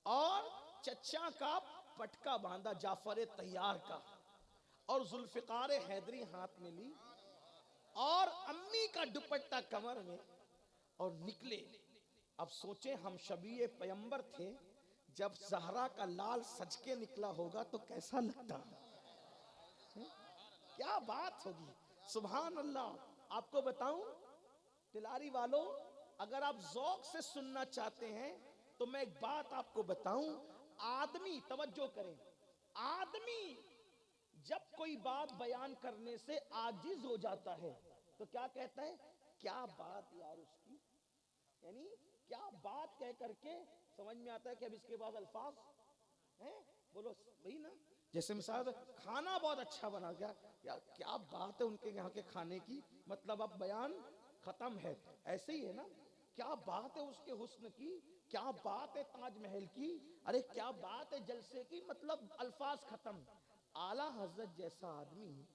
और चचा का पटका बांधा जाफर तैयार का, और जुल्फिकार हैदरी हाथ में ली, और अम्मी का दुपट्टा कमर में, और निकले। अब सोचे हम शबीए पैगंबर थे, जब ज़हरा का लाल सज के निकला होगा तो कैसा लगता, क्या बात होगी। सुभान अल्लाह। आपको बताऊं तिलारी वालों, अगर आप ज़ौक़ से सुनना चाहते हैं तो मैं एक बात आपको बताऊं, आदमी, तवज्जो करें, आदमी जब कोई बात बयान करने से आजिज हो जाता है तो क्या कहता है, क्या बात यार उसकी, यानी क्या बात कह करके समझ में आता है कि अब इसके बाद अल्फाज हैं, बोलो वही ना। जैसे मिसाल, खाना बहुत अच्छा बना, गया यार क्या बात है उनके यहाँ के खाने की, मतलब अब बयान खत्म है। ऐसे ही है ना, क्या बात है उसके हुस्न की, क्या बात है ताजमहल की, अरे क्या बात है जलसे की, मतलब अल्फाज खत्म। आला हजरत जैसा आदमी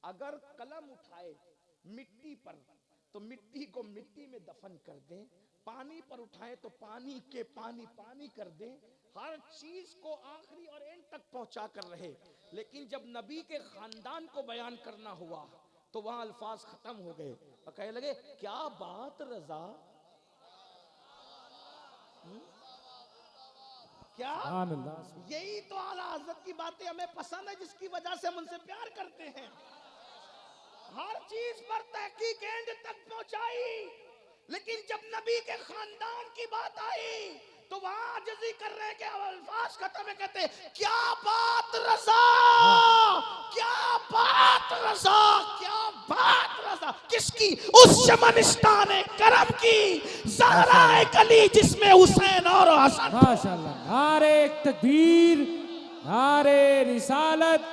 अगर कलम उठाए मिट्टी पर, तो मिट्टी को मिट्टी में दफन कर दें, पानी पर उठाए तो पानी के पानी पानी कर दें, हर चीज को आखिरी और एंड तक पहुंचा कर रहे। लेकिन जब नबी के खानदान को बयान करना हुआ तो वहां अल्फाज खत्म हो गए, और कहने लगे क्या बात रजा, क्या। यही तो आला हज़रत की बातें हमें पसंद है, जिसकी वजह से हम उनसे प्यार करते हैं। हर चीज पर तहकीक एंड तक पहुंचाई, लेकिन जब नबी के खानदान की बात आई तो वहां आजिज़ी कर रहे कि अल्फाज खत्म है, कहते क्या बात रज़ा, क्या बात रज़ा, क्या बात रज़ा। किसकी, उस शमनिस्तान करम की, ज़हरा कली जिसमें हुसैन और हसन। माशाअल्लाह, नारे तकबीर, नारे रिसालत,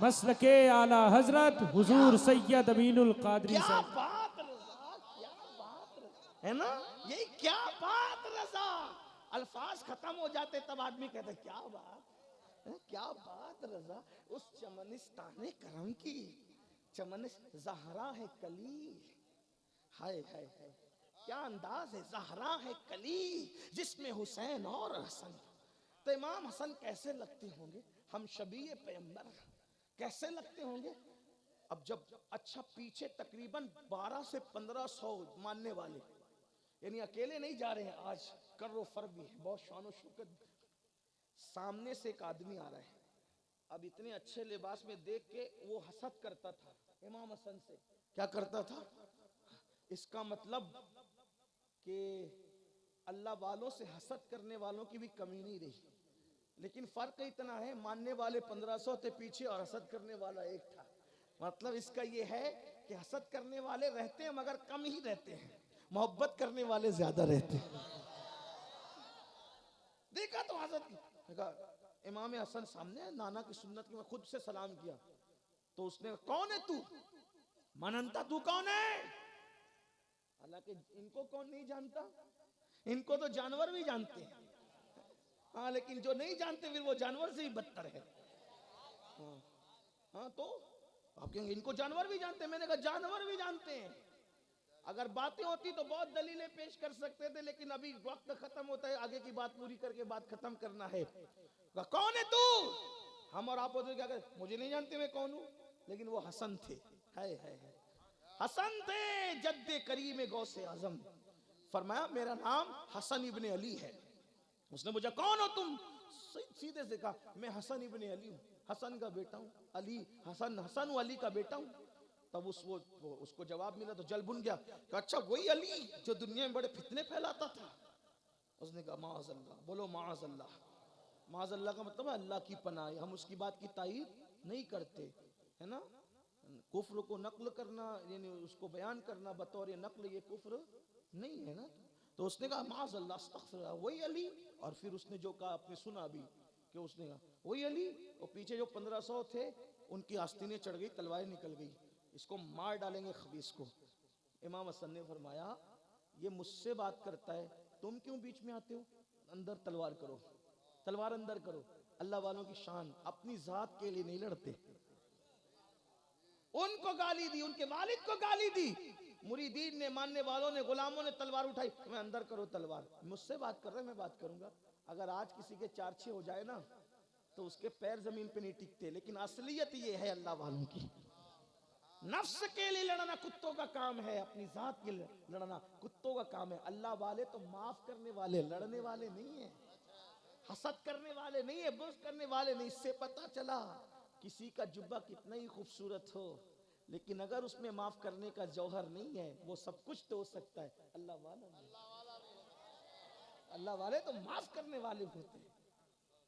मसलके आला हजरत हुजूर सैयद अमीनुल कादरी साहब। क्या बात रज़ा, क्या बात रज़ा, है ना, यही क्या बात रज़ा। अल्फाज खत्म हो जाते तब आदमी कहते क्या बात है, क्या बात रज़ा। उस चमनिस्तान करम की, चमन ज़हरा है कली, हाय हाय हाय, क्या अंदाज है, ज़हरा है कली जिसमें हुसैन और हसन। तो इमाम हसन कैसे लगते होंगे, हम शबीए पैगंबर कैसे लगते होंगे। अब जब अच्छा पीछे तकरीबन 12 से 1500 मानने वाले, यानी अकेले नहीं जा रहे हैं, आज कर्रो फर भी है, बहुत शान शौकत। सामने से एक आदमी आ रहा है, अब इतने अच्छे लिबास में देख के वो हसद करता था इमाम हसन से। क्या करता था, इसका मतलब कि अल्लाह वालों से हसद करने वालों की भी कमी नहीं रही। लेकिन फर्क इतना है, मानने वाले 1500 थे पीछे और हसद करने वाला एक था। मतलब इसका ये है कि हसद करने वाले रहते हैं मगर कम ही रहते हैं, मोहब्बत करने वाले ज्यादा रहते हैं। देखा तो हजरत देखा इमाम हसन सामने, नाना की सुन्नत की, मैं खुद से सलाम किया तो उसने कौन है तू, मानंता तू कौन है? हालांकि इनको कौन नहीं जानता, इनको तो जानवर भी जानते हैं। हाँ, लेकिन जो नहीं जानते फिर वो जानवर से ही बदतर है। हाँ तो आप कहेंगे इनको जानवर भी जानते हैं। मैंने कहा जानवर भी जानते हैं। अगर बातें होती तो बहुत दलीलें पेश कर सकते थे, लेकिन अभी वक्त खत्म होता है, आगे की बात पूरी करके बात खत्म करना है। कौन है तू? हम और आप क्या करें, मुझे नहीं जानते मैं कौन हूं, लेकिन वो हसन थे। है हसन थे, जद्दे करीम गौसे आजम। फरमाया मेरा नाम हसन इब्ने अली है। उसने मुझे कौन हो तुम? सीधे से कहा मैं हसन इब्ने अली हूँ, हसन का बेटा हूँ, अली हसन अली का बेटा हूँ। तब उसको जवाब मिला तो जल बुन गया। अच्छा वही अली जो दुनिया में बड़े फितने फैलाता था? उसने कहा माअज़ल्लाह। बोलो माअज़ल्लाह। माअज़ल्लाह का मतलब है अल्लाह की पनाह। हम उसकी बात की तायीद नहीं करते, है ना। कुफ्र को नक्ल करना यानी उसको बयान करना बतौर नक्ल, ये कुफ्र नहीं है ना। तो उसने कहा माअज़ल्लाह अस्तग़फ़िरुल्लाह, वही अली। और फिर उसने जो कहा आपने सुना भी कि उसने कहा वही अली। और पीछे जो 1500 थे उनकी आस्तीनें चढ़ गई, तलवारें निकल गई, इसको मार डालेंगे खबीस को। इमाम हसन ने फरमाया ये मुझसे बात करता है, तुम क्यों बीच में आते हो? अंदर तलवार करो, तलवार अंदर करो। अल्लाह वालों की शान, अपनी जात के लिए नहीं लड़ते। उनको गाली दी, उनके वालिद को गाली दी, मुरीदीन ने, मानने वालों ने, गुलामों ने तलवार उठाई। मैं अंदर करो तलवार, मुझसे बात कर रहे, मैं बात करूंगा। अगर आज किसी के 4-6 हो जाए ना तो उसके पैर जमीन पे नहीं टिकते। लेकिन असलियत ये है अल्लाह वालों की, नफ्स के लिए लड़ना कुत्तों का काम है, अपनी जात के लिए लड़ना कुत्तों का काम है। अल्लाह वाले तो माफ करने वाले, लड़ने वाले नहीं है, हसद करने वाले नहीं है, बुग़्ज़ करने वाले नहीं। इससे पता चला किसी का जुब्बा कितना ही खूबसूरत हो, लेकिन अगर उसमें माफ करने का जौहर नहीं है, वो सब कुछ तो हो सकता है, अल्लाह वाले तो माफ करने वाले होते हैं।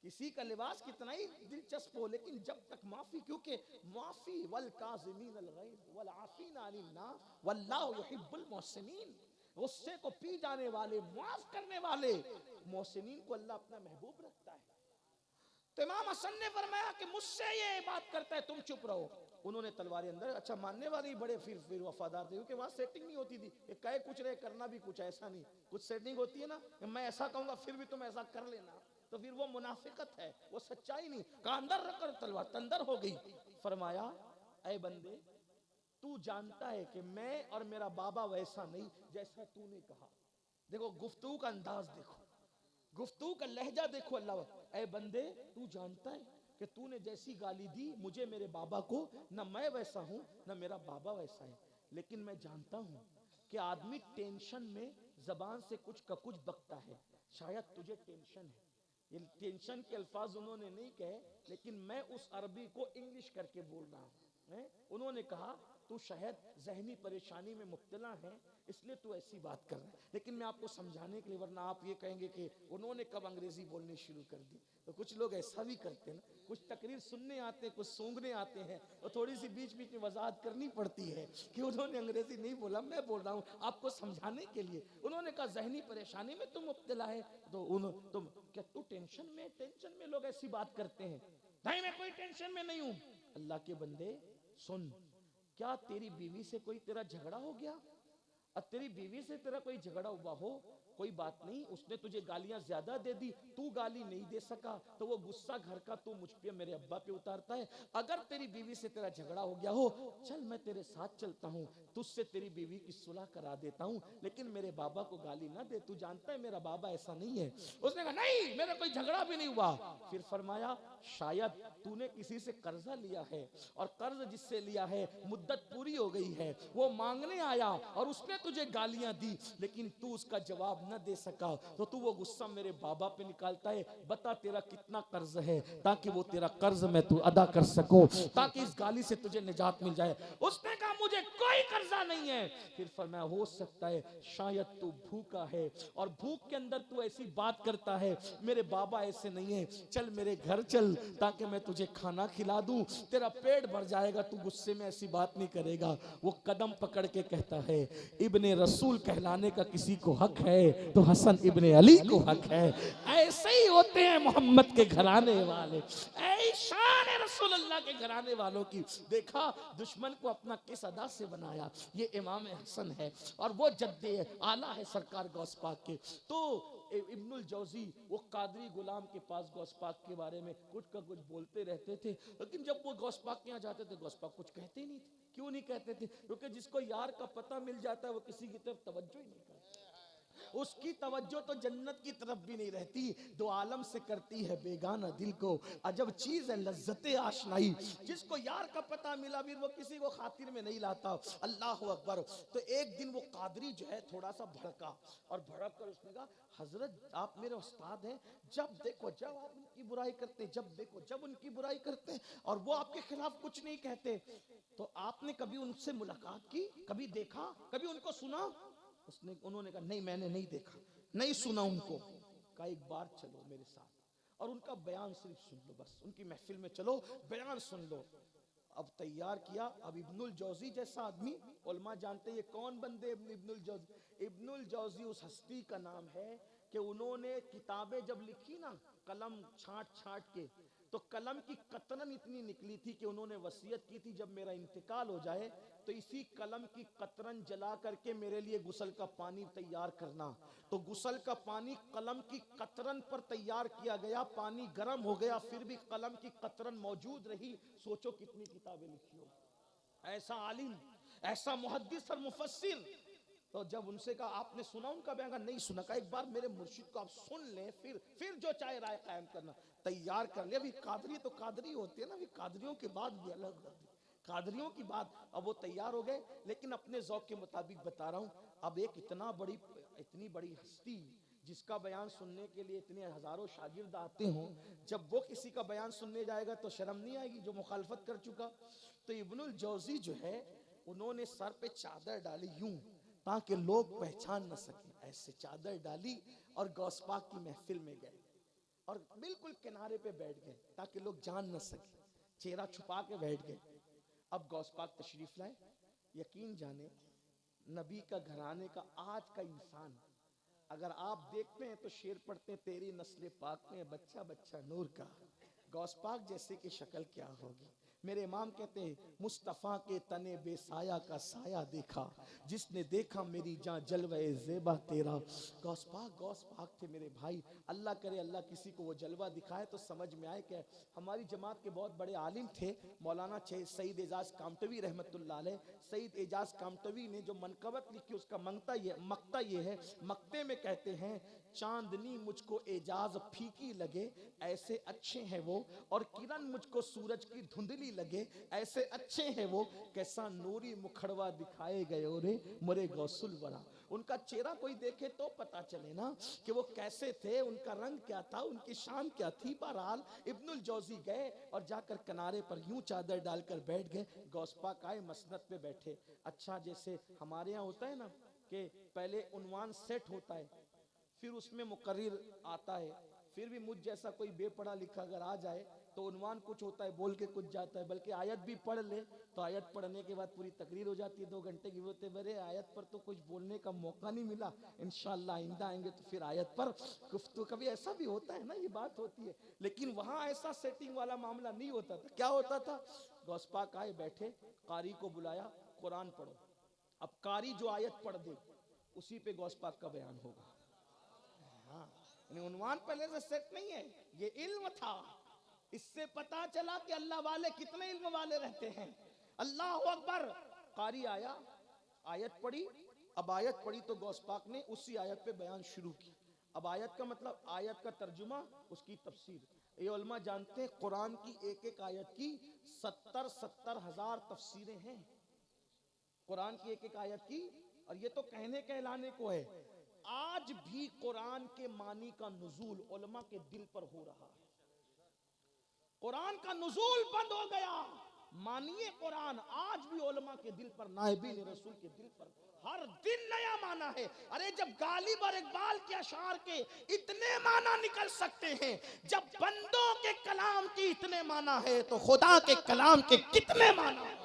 किसी का लिबास कितना ही दिलचस्प हो, लेकिन जब तक माफी, क्योंकि माफी वल काज़िमीन अल गैज़ वल आफ़ीना अनिन नास वल्लाहु युहिब्बुल मुहसिनीन, गुस्से को पी जाने वाले, माफ करने वाले मोहसिनीन को अल्लाह अपना महबूब रखता है। तो इमाम हसन ने फरमाया कि मुझसे ये बात करता है, तुम चुप रहो। उन्होंने तलवारें अंदर, अच्छा मानने वाले बड़े फिर वफादार थे, क्योंकि वहां सेटिंग नहीं होती थी, कहे कुछ रहे करना भी कुछ, ऐसा नहीं, कुछ सेटिंग होती है ना, मैं ऐसा कहूंगा फिर भी तुम ऐसा कर लेना, तो फिर वो मुनाफिकत है, वो सच्चाई नहीं। कहा अंदर रखकर तलवार अंदर हो गई। फरमाया ऐ बंदे, तू जानता है कि मैं और मेरा बाबा वैसा नहीं जैसा तूने कहा। देखो गुफ्तगू का अंदाज देखो, गुफ्तगू का लहजा देखो। अल्लाह, ऐ बंदे तू जानता है कि तूने जैसी गाली दी मुझे, मेरे बाबा को, ना मैं वैसा हूं ना मेरा बाबा वैसा है। लेकिन मैं जानता हूं कि आदमी टेंशन में जबान से कुछ का कुछ बकता है। शायद तुझे टेंशन है, ये टेंशन के अल्फाज उन्होंने नहीं कहे, लेकिन मैं उस अरबी को इंग्लिश करके बोल रहा हूं। उन्होंने कहा तू शायद जहनी परेशानी में मुब्तला है, इसलिए तू ऐसी बात कर रहा है। लेकिन मैं आपको समझाने के लिए, वरना आप ये कहेंगे कि उन्होंने कब अंग्रेजी बोलनी शुरू कर दी। तो कुछ लोग ऐसा भी करते हैं ना, कुछ तकरीर सुनने आते हैं, कुछ सूंघने आते हैं, और थोड़ी सी बीच बीच में वजाहत करनी पड़ती है कि उन्होंने अंग्रेजी नहीं बोला, मैं बोल रहा हूँ आपको समझाने के लिए। उन्होंने कहा जहनी परेशानी में तुम मुब्तला है, तो तुम क्या तू टेंशन में लोग ऐसी बात करते हैं। नहीं मैं कोई टेंशन में नहीं हूं। अल्लाह के बंदे सुन, क्या तेरी बीवी से कोई तेरा झगड़ा हो गया? अब तेरी बीवी से तेरा कोई झगड़ा हुआ हो, कोई बात नहीं, उसने तुझे गालियां ज्यादा दे दी, तू गाली नहीं दे सका, तो वो गुस्सा घर का तू मुझ पे, मेरे अब्बा पे उतारता है। अगर तेरी बीवी से तेरा झगड़ा हो गया हो, चल मैं तेरे साथ चलता हूँ, तुझसे तेरी बीवी की सुलह करा देता हूँ, लेकिन मेरे बाबा को गाली ना दे, तू जानता है मेरा बाबा ऐसा नहीं है। उसने कहा नहीं मेरा कोई झगड़ा भी नहीं हुआ। फिर फरमाया शायद तूने किसी से कर्जा लिया है, और कर्ज जिससे लिया है मुद्दत पूरी हो गई है, वो मांगने आया और उसने तुझे गालियां दी, लेकिन तू उसका जवाब न दे सका, तो तू वो गुस्सा मेरे बाबा पे निकालता है। बता तेरा कितना कर्ज है, ताकि वो तेरा कर्ज मैं तू अदा कर सको, ताकि इस गाली से तुझे निजात मिल जाए। उसने कहा मुझे कोई कर्जा नहीं है। फिर फरमाया हो सकता है शायद तू भूखा है, और भूख के अंदर तू ऐसी बात करता है, मेरे बाबा ऐसे नहीं है, चल मेरे घर चल, चल ताकि मैं तुझे खाना खिला दूं, तेरा पेट भर जाएगा, तू गुस्से में ऐसी बात नहीं करेगा। वो कदम पकड़ के कहता है इब्ने रसूल कहलाने का किसी को हक है तो हसन इब्ने अली को हक है। ऐसे ही होते हैं मोहम्मद के घराने वाले, ऐ शान है रसूल अल्लाह के घराने वालों की। देखा दुश्मन को अपना किस अदा से बनाया, ये इमाम हसन है और वो जद्दे आला है सरकार गौस पाक के। तो इब्नुल जौजी वो कादरी गुलाम के पास गौस पाक के बारे में कुछ का कुछ बोलते रहते थे, लेकिन जब वो गौस पाक के यहाँ जाते थे गौस पाक कुछ कहते ही नहीं थे। क्यों नहीं कहते थे? क्योंकि जिसको यार का पता मिल जाता है वो किसी की तरफ तवज्जो ही नहीं करता, उसकी तवज्जो तो जन्नत की तरफ भी नहीं रहती, दो आलम से करती है बेगाना दिल को, अजब चीज है लज्जते आशनाई। जिसको यार का पता मिला फिर वो किसी को खातिर में नहीं लाता। अल्लाह अकबर। तो एक दिन वो कादरी जो है थोड़ा सा भड़का और भड़क कर उसने कहा हजरत आप मेरे उस्ताद हैं, जब देखो जब आप उनकी बुराई करते, जब देखो जब उनकी बुराई करते और वो आपके खिलाफ कुछ नहीं कहते, तो आपने कभी उनसे मुलाकात की, कभी देखा, कभी उनको सुना? उन्होंने कहा नहीं मैंने नहीं देखा, नहीं सुना उनको। कहा एक बार चलो मेरे साथ और उनका बयान सिर्फ सुन लो, बस उनकी महफिल में चलो बयान सुन लो। अब तैयार किया। अब इब्नुल जौजी जैसा आदमी, उलमा जानते ये कौन बंदे इब्नुल जौजी? इब्नुल जौजी उस हस्ती का नाम है कि उन्होंने किताबें जब लिखी ना कलम छांट छांट के, तो कलम की कतरन इतनी निकली थी कि उन्होंने वसीयत की थी जब मेरा इंतकाल हो जाए तो इसी कलम की कतरन जला करके मेरे लिए गुसल का पानी तैयार करना। तो गुसल का पानी कलम की कतरन पर तैयार किया गया, पानी गर्म हो गया फिर भी कलम की कतरन मौजूद रही। सोचो कितनी किताबें लिखी हो। ऐसा आलिम, ऐसा मुहद्दिस और मुफस्सिर। तो जब उनसे कहा आपने सुना उनका बयान? नहीं सुना। कहा एक बार मेरे मुर्शिद को आप सुन लें, फिर जो चाहे राय कायम करना। तैयार कर लिया। अभी कादरी तो कादरी होते हैं ना, अभी कादरियों की बात भी अलग होती है, कादरियों की बात। अब वो तैयार हो गए, लेकिन अपने ज़ौक़ के मुताबिक बता रहा हूँ। अब एक इतनी बड़ी हस्ती जिसका बयान सुनने के लिए इतने हजारों शागिर्द आते हों, जब वो किसी का बयान सुनने जाएगा तो शर्म नहीं आएगी जो मुखालफत कर चुका? तो इब्नुल जौजी जो है उन्होंने सर पे चादर डाली यूं ताकि लोग पहचान न सके, ऐसे चादर डाली और गौस पाक की महफिल में गए और बिल्कुल किनारे पे बैठ गए ताकि लोग जान न सके, चेहरा छुपा के बैठ गए। अब गौस पाक तशरीफ लाए। यकीन जाने नबी का घराने का आज का इंसान अगर आप देखते हैं तो शेर पढ़ते हैं तेरी नस्ल पाक में बच्चा बच्चा नूर का, गौस पाक जैसे की शक्ल क्या होगी। मेरे इमाम कहते हैं मुस्तफ़ा के तने बेसाया का साया देखा, जिसने देखा मेरी जान जलवे ज़ेबा तेरा। गौस पाक थे मेरे भाई। अल्लाह करे अल्लाह किसी को वो जलवा दिखाए तो समझ में आए कि हमारी जमात के बहुत बड़े आलिम थे मौलाना सईद एजाज कामटवी रहमतुल्लाह अलैह। सईद एजाज कामटवी ने जो मनकबत लिखी उसका मक्ता ये है, मक्ते में कहते हैं चांदनी मुझको एजाज फीकी लगे ऐसे अच्छे हैं वो, और किरण मुझको सूरज की धुंधली लगे ऐसे अच्छे हैं वो, कैसा नूरी मुखड़वा दिखाए गए रे मोरे गौसुल वरा। उनका चेहरा कोई देखे तो पता चले ना कि वो कैसे थे, उनका रंग क्या था, उनकी शान क्या थी। बहरहाल इब्नुल जौजी गए और जाकर किनारे पर यूं चादर डालकर बैठ गए। गौस पाक आए मसनद पे बैठे। अच्छा जैसे हमारे यहाँ होता है ना कि पहले उन्वान सेट होता है, फिर उसमें मुकर्रिर आता है, फिर भी मुझ जैसा कोई बेपढ़ा लिखा अगर आ जाए तो उन्वान कुछ होता है, बोल के कुछ जाता है, बल्कि आयत भी पढ़ ले तो आयत पढ़ने के बाद पूरी तकरीर हो जाती है 2 घंटे की। होते बरे आयत पर तो कुछ बोलने का मौका नहीं मिला, इंशाअल्लाह आइंदा आएंगे तो फिर आयत पर गुफ्तगू। कभी ऐसा भी होता है ना, ये बात होती है, लेकिन वहां ऐसा सेटिंग वाला मामला नहीं होता था। क्या होता था? गौस पाक आए बैठे, कारी को बुलाया, कुरान पढ़ो। अब कारी जो आयत पढ़ दे उसी पे गौस पाक का बयान होगा। हाँ, उन्वान पहले से सेट नहीं है, ये इल्म था। इससे पता चला कि अल्लाह वाले कितने इल्म वाले रहते हैं। अल्लाह अकबर। कारी आया, आयत पढ़ी। अब आयत पढ़ी तो गौस पाक ने उसी आयत पे बयान शुरू की। अब आयत का मतलब, आयत का तर्जुमा, उसकी तफसीर। ये उलमा जानते हैं कुरान की एक एक आयत की 70 हजार तफसीरें हैं कुरान की एक एक आयत की। और ये तो कहने कहलाने को है, आज भी कुरान के मानी का नुज़ूल उलमा के दिल पर हो रहा है। कुरान का नुज़ूल बंद हो गया, मानिए कुरान आज भी उलमा के दिल पर, नायबीन रसूल के दिल पर हर दिन नया माना है। अरे जब गालिब और इकबाल के अशार के इतने माना निकल सकते हैं, जब बंदों के कलाम की इतने माना है, तो खुदा के कलाम के कितने माना है।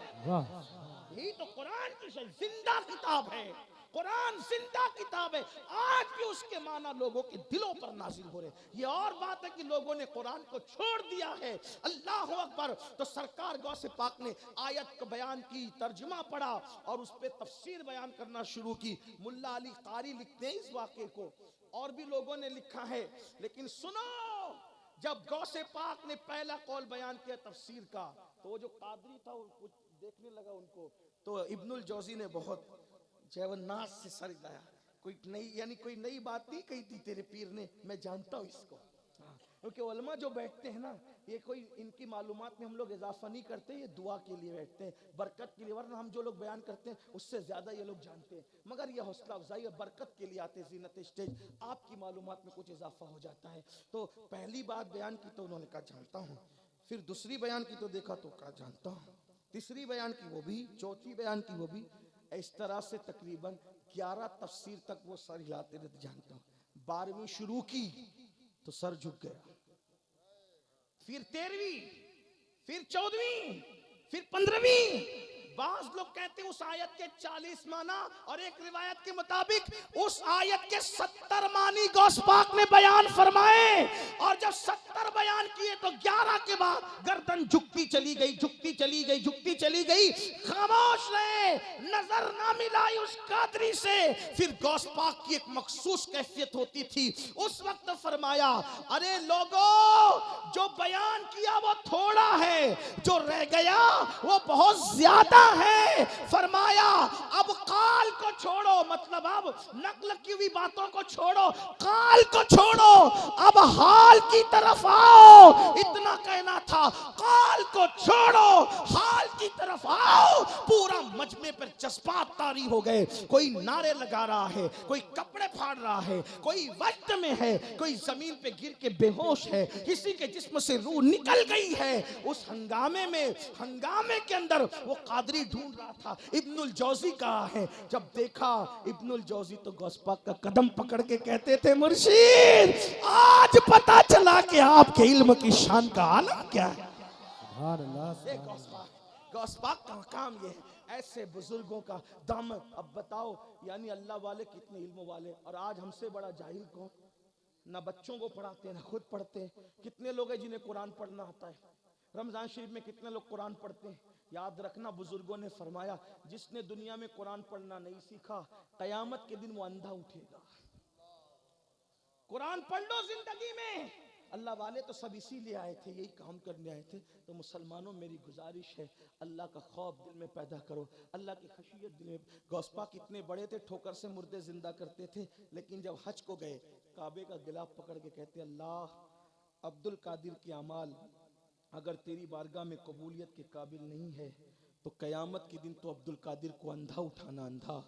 यही तो कुरान की जिंदा किताब है। कुरान जिंदा किताब है, आज भी उसके माना लोगों के दिलों पर नाजिल हो रहे। ये और बात है कि लोगों ने कुरान को छोड़ दिया है। अल्लाह अकबर। तो सरकार गौसे पाक ने आयत को बयान की, तर्जुमा पढ़ा और उस पर तफसीर बयान करना शुरू की। मुल्ला अली कारी लिखते हैं इस वाक़े को, और भी लोगों ने लिखा है, लेकिन सुनो, जब गौसे पाक ने पहला कौल बयान किया तफसीर का, तो वो जो कादरी था वो कुछ देखने लगा उनको, तो इब्नुल जौजी ने बहुत नाच से सर हिलाया। कोई नई, यानी कोई नई बात नहीं कही थी तेरे पीर ने, मैं जानता हूँ इसको। क्योंकि उलमा जो बैठते हैं ना, ये कोई इनकी मालूमात में हम लोग इजाफा नहीं करते, ये दुआ के लिए बैठते हैं, बरकत के लिए। वरना हम जो लोग बयान करते हैं उससे ज्यादा ये लोग जानते हैं, मगर ये हौसला अफजाई है, बरकत के लिए आते, जीनत स्टेज, आपकी मालूमात में कुछ इजाफा हो जाता है। तो पहली बात बयान की तो उन्होंने कहा जानता हूँ, फिर दूसरी बयान की तो देखा तो कहा जानता हूँ, तीसरी बयान की वो भी, चौथी बयान की वो भी। इस तरह से तकरीबन 11 तफसीर तक वो सर हिलाते रहते, जानता हूँ। 12वीं शुरू की तो सर झुक गया, फिर 13वीं, फिर 14वीं, फिर 15वीं। बाज लोग कहते हैं उस आयत के 40 माना, और एक रिवायत के मुताबिक उस आयत के 70 मानी गौस पाक ने बयान फरमाए। और जब 70 बयान किए तो 11 के बाद गर्दन झुकती चली गई, झुकती चली गई, झुकती चली गई, खामोश रहे, नजर ना मिलाई उस कादरी से। फिर गौस पाक की एक मखसूस कैफियत होती थी, उस वक्त फरमाया, अरे लोगों, जो बयान किया वो थोड़ा है, जो रह गया वो बहुत ज्यादा है। फरमाया अब काल को छोड़ो, मतलब अब नकल की हुई बातों को छोड़ो, काल को छोड़ो, अब हाल की तरफ आओ। इतना कहना था, काल को छोड़ो, हाल की तरफ आओ। पूरा मजमे पर जज्बात तारी हो गए। कोई नारे लगा रहा है, कोई कपड़े फाड़ रहा है, कोई वक्त में है, कोई जमीन पे गिर के बेहोश है, किसी के जिस्म से रूह निकल गई है। उस हंगामे में, हंगामे के अंदर वो कादरी ढूंढ रहा था, इब्नुल जौजी कहाँ है। जब देखा इब्नुल जौजी तो गौस पाक का कदम पकड़ के कहते थे, मुर्शिद आज पता चला कि आपके इल्म की शान का आलम क्या है। गौस पाक का काम ये है, ऐसे बुजुर्गों का दम। अब बताओ, यानी अल्लाह वाले कितने इल्म वाले, और आज हमसे बड़ा जाहिल कौन। ना बच्चों को पढ़ाते, ना खुद पढ़ते। कितने लोग हैं जिन्हें कुरान पढ़ना आता है। रमजान शरीफ में कितने लोग कुरान पढ़ते हैं। याद रखना, बुजुर्गों ने फरमाया, जिसने दुनिया में कुरान पढ़ना नहीं सीखा, कयामत के दिन वो अंधा उठेगा। कुरान पढ़ लो जिंदगी में। अल्लाह वाले तो सब इसीलिए आए थे, यही काम करने आए थे। तो मुसलमानों, मेरी गुजारिश है, अल्लाह का खौफ दिल में पैदा करो, अल्लाह की खशियत दिल में। गौस पाक कितने बड़े थे, ठोकर से मुर्दे जिंदा करते थे, लेकिन जब हज को गए, काबे का गिलाफ पकड़ के कहते, अल्लाह, अब्दुल कादिर की अमाल अगर तेरी बारगाह में कबूलियत के काबिल नहीं है, तो कयामत के दिन तो अब्दुल कादिर को अंधा उठाना, अंधा,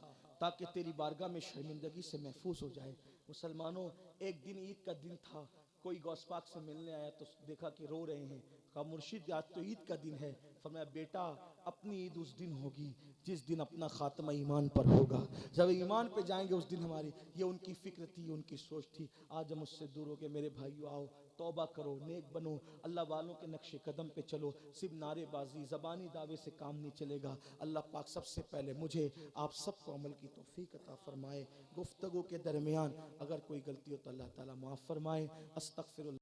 ताकि तेरी बारगाह में शर्मिंदगी से महफूज हो जाए। मुसलमानों, एक दिन ईद का दिन था, कोई गौस पाक से मिलने आया तो देखा कि रो रहे हैं। कहा, मुर्शिद आज तो ईद का दिन है। फरमाया, बेटा अपनी ईद उस दिन होगी जिस दिन अपना खात्मा ईमान पर होगा। जब ईमान पे जाएंगे उस दिन हमारी, ये उनकी फिक्र थी, उनकी सोच थी। आज हम उससे दूर हो गए। मेरे भाइयों, आओ तौबा करो, नेक बनो, अल्लाह वालों के नक्शे कदम पे चलो। सिर्फ नारेबाजी, ज़बानी दावे से काम नहीं चलेगा। अल्लाह पाक सबसे पहले मुझे, आप सबको अमल की तौफीक अता फरमाए। गुफ्तगू के दरमियान अगर कोई गलती हो तो अल्लाह ताला माफ़ फरमाए। अस्तगफिरुल्लाह।